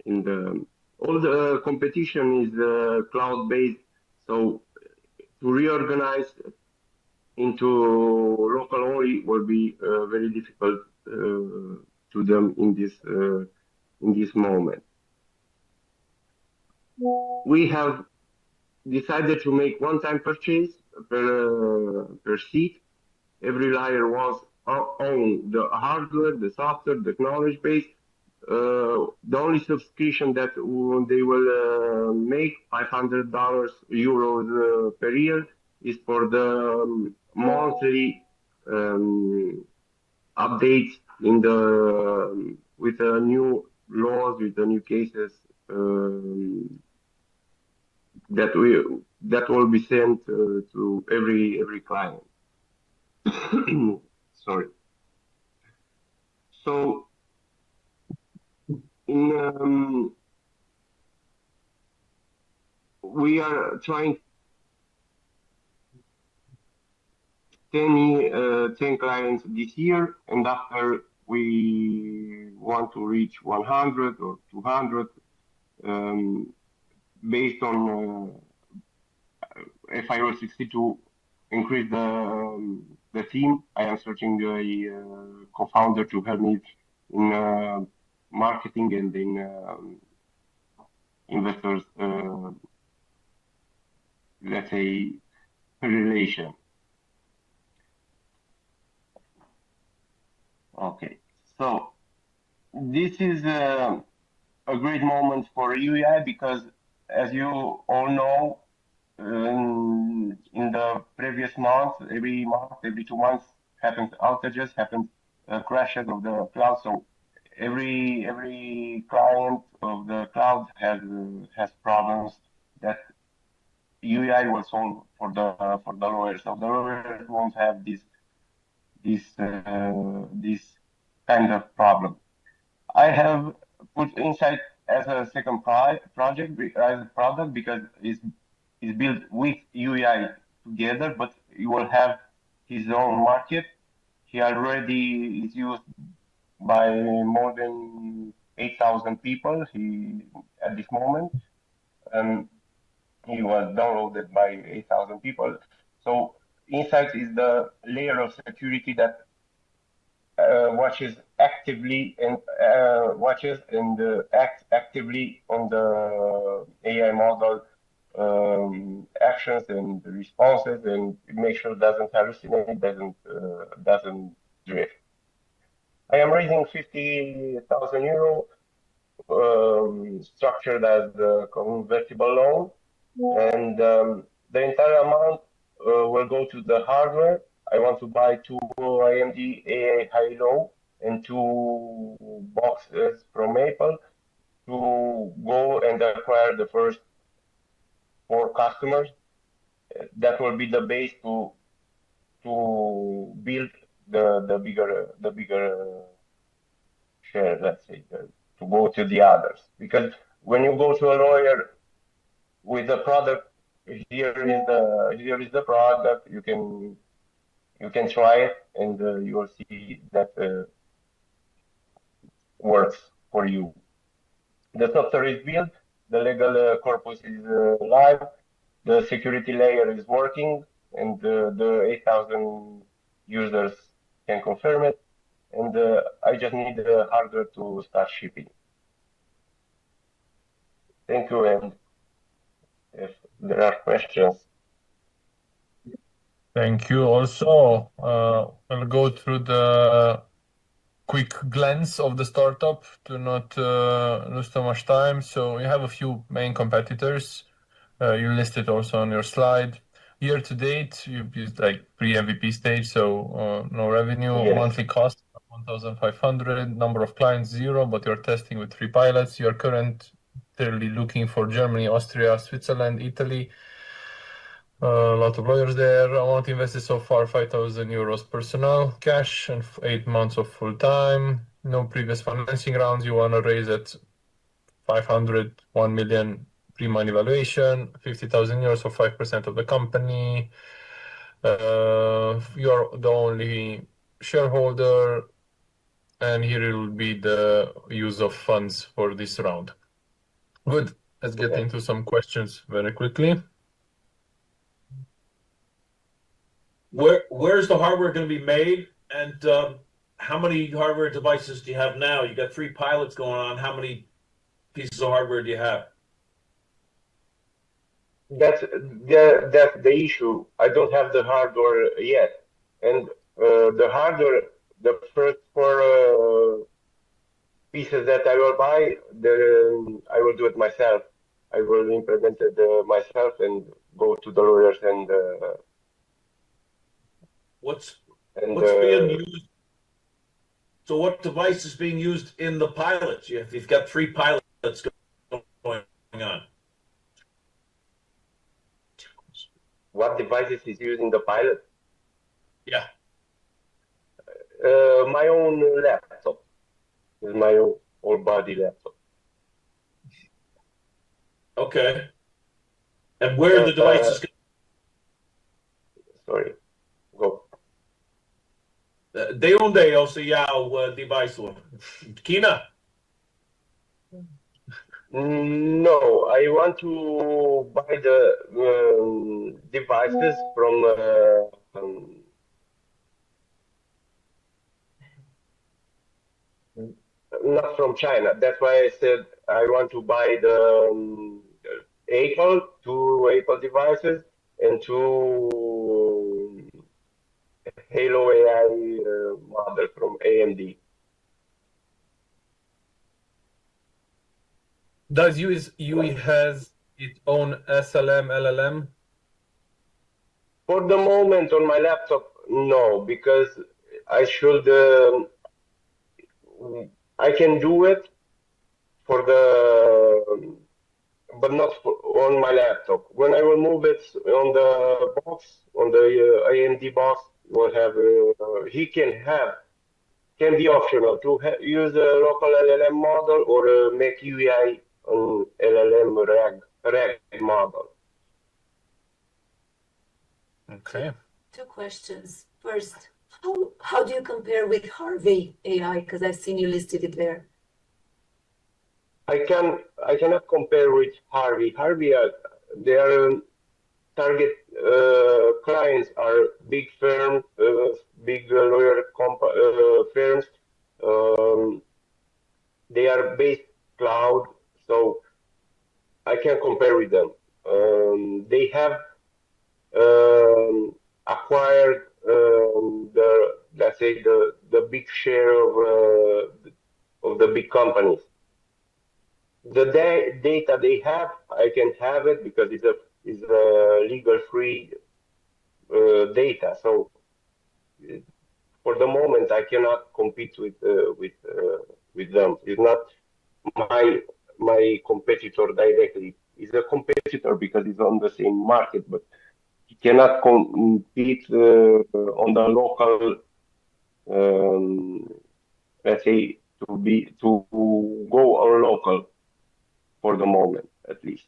in the all the competition is cloud-based. So to reorganize into local only will be very difficult to them in this moment. We have decided to make one-time purchase per seat. Every lawyer wants own the hardware, the software, the knowledge base. The only subscription that they will make, €500 per year, is for the monthly updates in the with the new laws, with the new cases that will be sent to every client. Sorry. So we are trying 10 clients this year, and after we want to reach 100 or 200 based on FIO 62 increase the team. I am searching a co-founder to help me in marketing and in investors, let's say, relation. Okay, so this is a great moment for UEI because, as you all know, in the previous month, every 2 months, happens outages, happens crashes of the cloud. So every client of the cloud has problems that UEI will solve for the lawyers. So the lawyers won't have this kind of problem. I have put Insight as a second project as a product because it's built with UEI together, but he will have his own market. He already is used by more than 8,000 people at this moment. He was downloaded by 8,000 people. So Insight is the layer of security that watches actively and acts actively on the AI model actions and responses, and make sure it doesn't hallucinate, doesn't drift. I am raising 50,000 euro, structured as a convertible loan, and the entire amount will go to the hardware. I want to buy 2 AMD AI high-low and 2 boxes from Apple to go and acquire the first 4 customers. That will be the base to build the bigger share, let's say, to go to the others. Because when you go to a lawyer with a product, here is the product. You can try it, and you will see that works for you. The software is built, the legal corpus is live, the security layer is working, and the 8,000 users can confirm it. And I just need the hardware to start shipping. Thank you, and if there are questions. Thank you. Also, I'll go through the quick glance of the startup to not lose too much time. So we have a few main competitors. You listed also on your slide. Year to date, you've used like pre-MVP stage, so no revenue. Yes. Monthly cost 1,500. Number of clients 0, but you're testing with 3 pilots. You're currently looking for Germany, Austria, Switzerland, Italy. A lot of lawyers there. Amount invested so far 5,000 euros personal cash and 8 months of full time. No previous financing rounds. You want to raise at 500, 1 million pre-money valuation, 50,000 euros, so 5% of the company. You're the only shareholder, and here it will be the use of funds for this round. Good. Let's get into some questions very quickly. Where's the hardware going to be made, and how many hardware devices do you have now? You got 3 pilots going on. How many pieces of hardware do you have? That's the issue. I don't have the hardware yet, and the hardware, the first 4 pieces that I will buy, I will do it myself. I will implement it myself and go to the lawyers and. What's being used? So what device is being used in the pilots? You've got 3 pilots going on. What devices is used in the pilot? Yeah. My own laptop. It's my own whole body laptop. Okay. And where are the devices? Sorry. Go. De unde o să iau device-ul? China? No, I want to buy the devices from not from China. That's why I said I want to buy the two Apple devices and two Halo AI model from AMD. Does UE has its own SLM, LLM? For the moment on my laptop, no, because I should I can do it for the but not on my laptop. When I will move it on the box, on the AMD box, will have he can be optional to use a local LLM model or make UI on LLM RAG model. Okay. Two questions. First, how do you compare with Harvey AI? Because I've seen you listed it there. I cannot compare with Harvey. Harvey, their target clients are big firms, big lawyer firms. They are based cloud, so I can compare with them. They have acquired let's say the big share of the big companies. The data they have, I can have it because it's a legal free data. So for the moment, I cannot compete with them. It's not my competitor directly. It's a competitor because it's on the same market, but he cannot compete on the local. Let's say to go on local. For the moment, at least.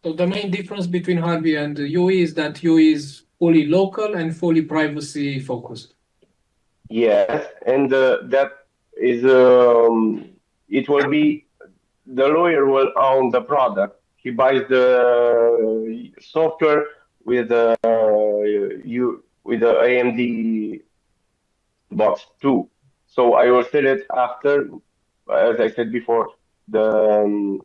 So the main difference between Harvey and UE is that UE is fully local and fully privacy focused. Yes, and that is it will be the lawyer will own the product. He buys the software with the AMD box too. So I will sell it after, as I said before, the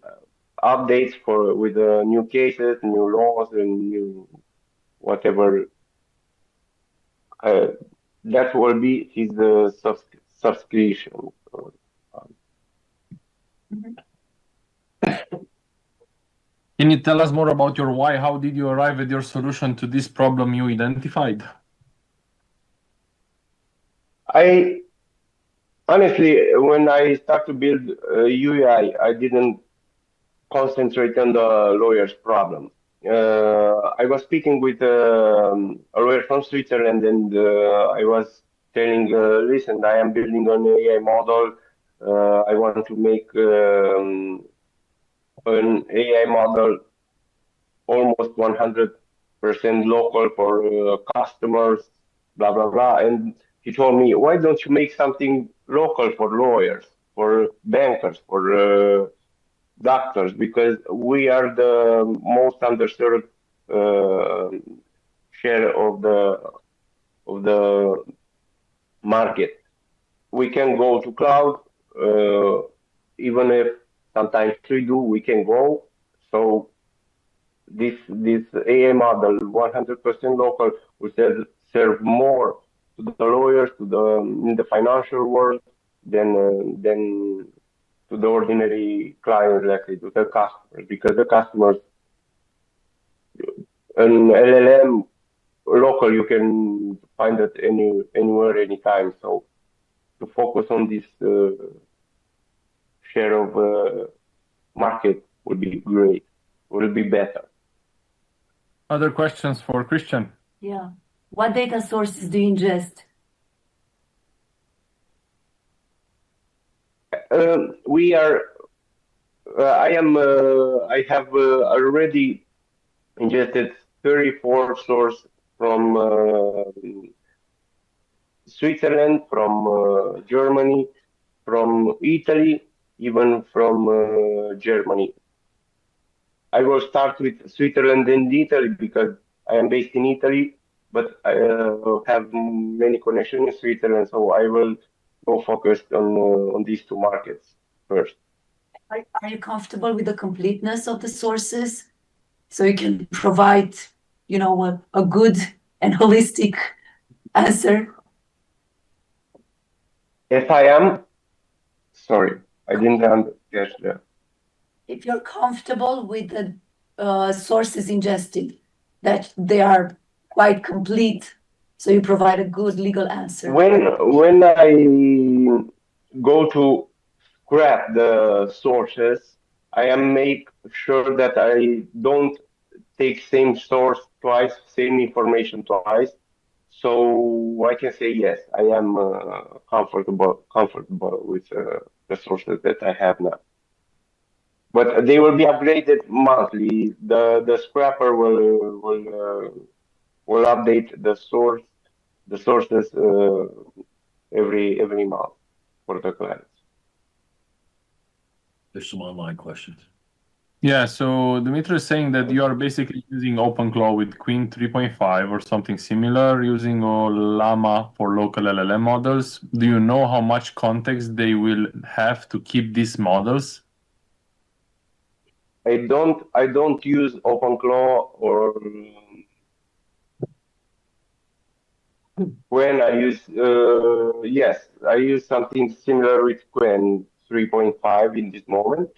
updates with the new cases, new laws, and new whatever. That will be his subscription. Can you tell us more about your why? How did you arrive at your solution to this problem you identified? Honestly, when I start to build UI, I didn't concentrate on the lawyer's problem. I was speaking with a lawyer from Switzerland, and I was telling, listen, I am building an AI model. I want to make an AI model almost 100% local for customers, blah, blah, blah. And he told me, why don't you make something local for lawyers, for bankers, for doctors, because we are the most underserved share of the market. We can go to cloud, even if sometimes we can go. So this AI model, 100% local, will serve more to the lawyers, in the financial world than to the ordinary client, let's say, to the customers, because the customers, an LLM local, you can find it anywhere, anytime. So to focus on this share of market would be great, would be better. Other questions for Christian? Yeah. What data sources do you ingest? I have already ingested 34 sources from Switzerland, from Germany, from Italy, even from Germany. I will start with Switzerland and Italy because I am based in Italy, but I have many connections in Switzerland, so I will go focused on these two markets first. Are you comfortable with the completeness of the sources? So you can provide, a good and holistic answer? If I am, sorry, I didn't get that. If you're comfortable with the sources ingested, that they are quite complete, so you provide a good legal answer. When I go to scrap the sources, I am make sure that I don't take same source twice, same information twice. So I can say yes, I am comfortable with the sources that I have now. But they will be upgraded monthly. The scrapper will update the sources every month for the clients. There's some online questions. Yeah, so Dimitri is saying that you are basically using OpenClaw with Queen 3.5 or something similar, using Llama for local LLM models. Do you know how much context they will have to keep these models? I don't use OpenClaw or when I use yes, I use something similar with Quen 3.5 in this moment.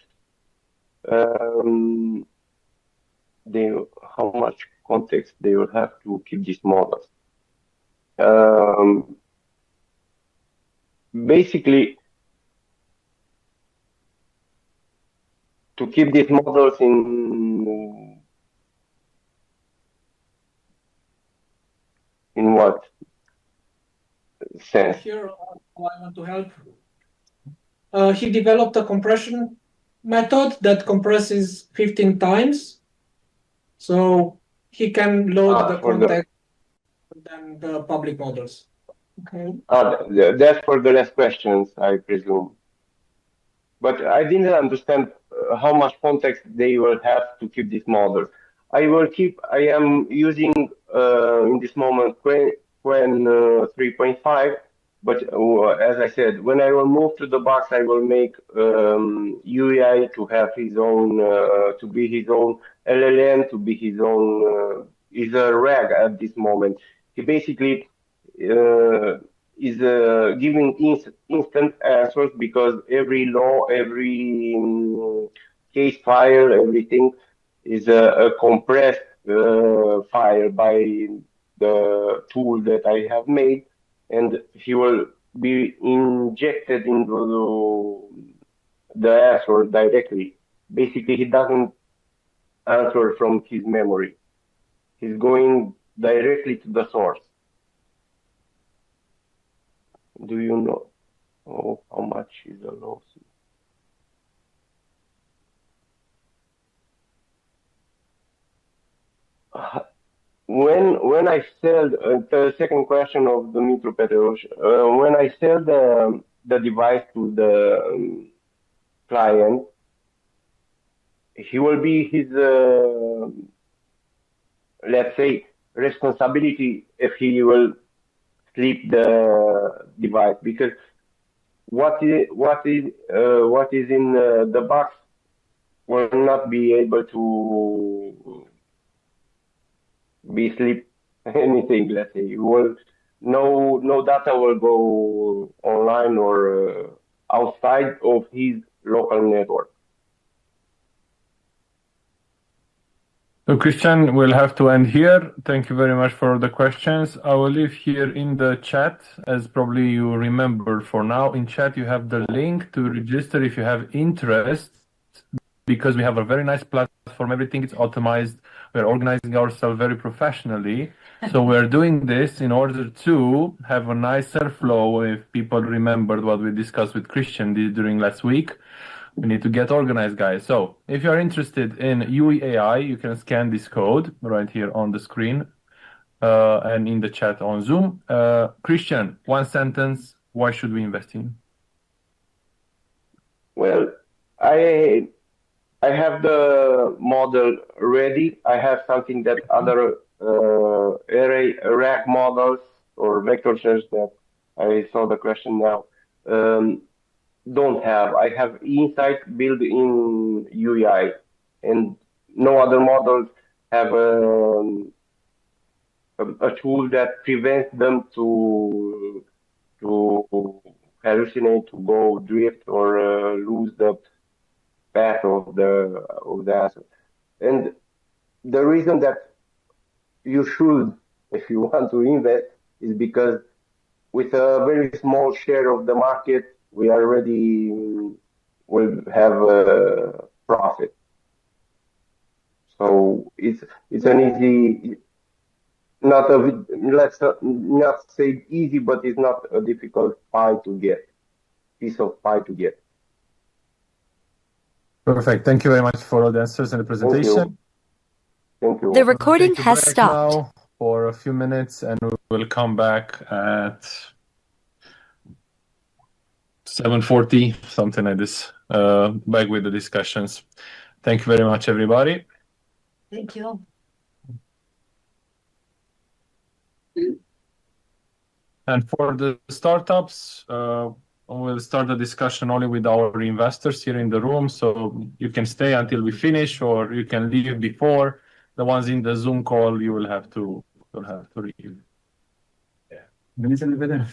How much context they will have to keep these models. Basically, to keep these models in what sense? Here, I want to help. He developed a compression method that compresses 15 times. So he can load the context than the public models. Okay. That's for the last questions, I presume. But I didn't understand how much context they will have to keep this model. I am using in this moment Quen 3.5, but as I said, when I will move to the box, I will make UEI to have his own, to be his own LLM, to be his own, is a RAG at this moment. He basically is giving instant answers because every law, every case file, everything is a compressed file by the tool that I have made, and he will be injected into the answer directly. Basically, he doesn't answer from his memory. He's going directly to the source. Do you know how much is the lawsuit? When I sell the second question of Dumitru Petruș, when I sell the device to the client, he will be his let's say responsibility if he will sleep the device, because what is in the box will not be able to be sleep anything. Let's say no data will go online or outside of his local network. So Christian, we'll have to end here. Thank you very much for the questions. I will leave here in the chat, as probably you remember for now. In chat, you have the link to register if you have interest, because we have a very nice platform. Everything is optimized. We're organizing ourselves very professionally. So we're doing this in order to have a nicer flow. If people remembered what we discussed with Christian during last week, we need to get organized, guys. So if you're interested in UE AI, you can scan this code right here on the screen. and in the chat on Zoom. Christian, one sentence, why should we invest in you? Well, I have the model ready. I have something that other array rack models or vector search that I saw the question now don't have. I have Insight built in UI, and no other models have a tool that prevents them to hallucinate, to go drift, or lose the path of the answer. And the reason that you should, if you want to invest, is because with a very small share of the market, we already will have a profit. So it's an easy, let's not say easy, but it's not a difficult piece of pie to get. Perfect. Thank you very much for all the answers and the presentation. Thank you. The recording has stopped. Now for a few minutes, and we will come back at 7:40, something like this, back with the discussions. Thank you very much, everybody. Thank you. And for the startups, we'll start the discussion only with our investors here in the room. So you can stay until we finish, or you can leave before. The ones in the Zoom call, you will have to leave. Yeah. Veniți să ne vedem.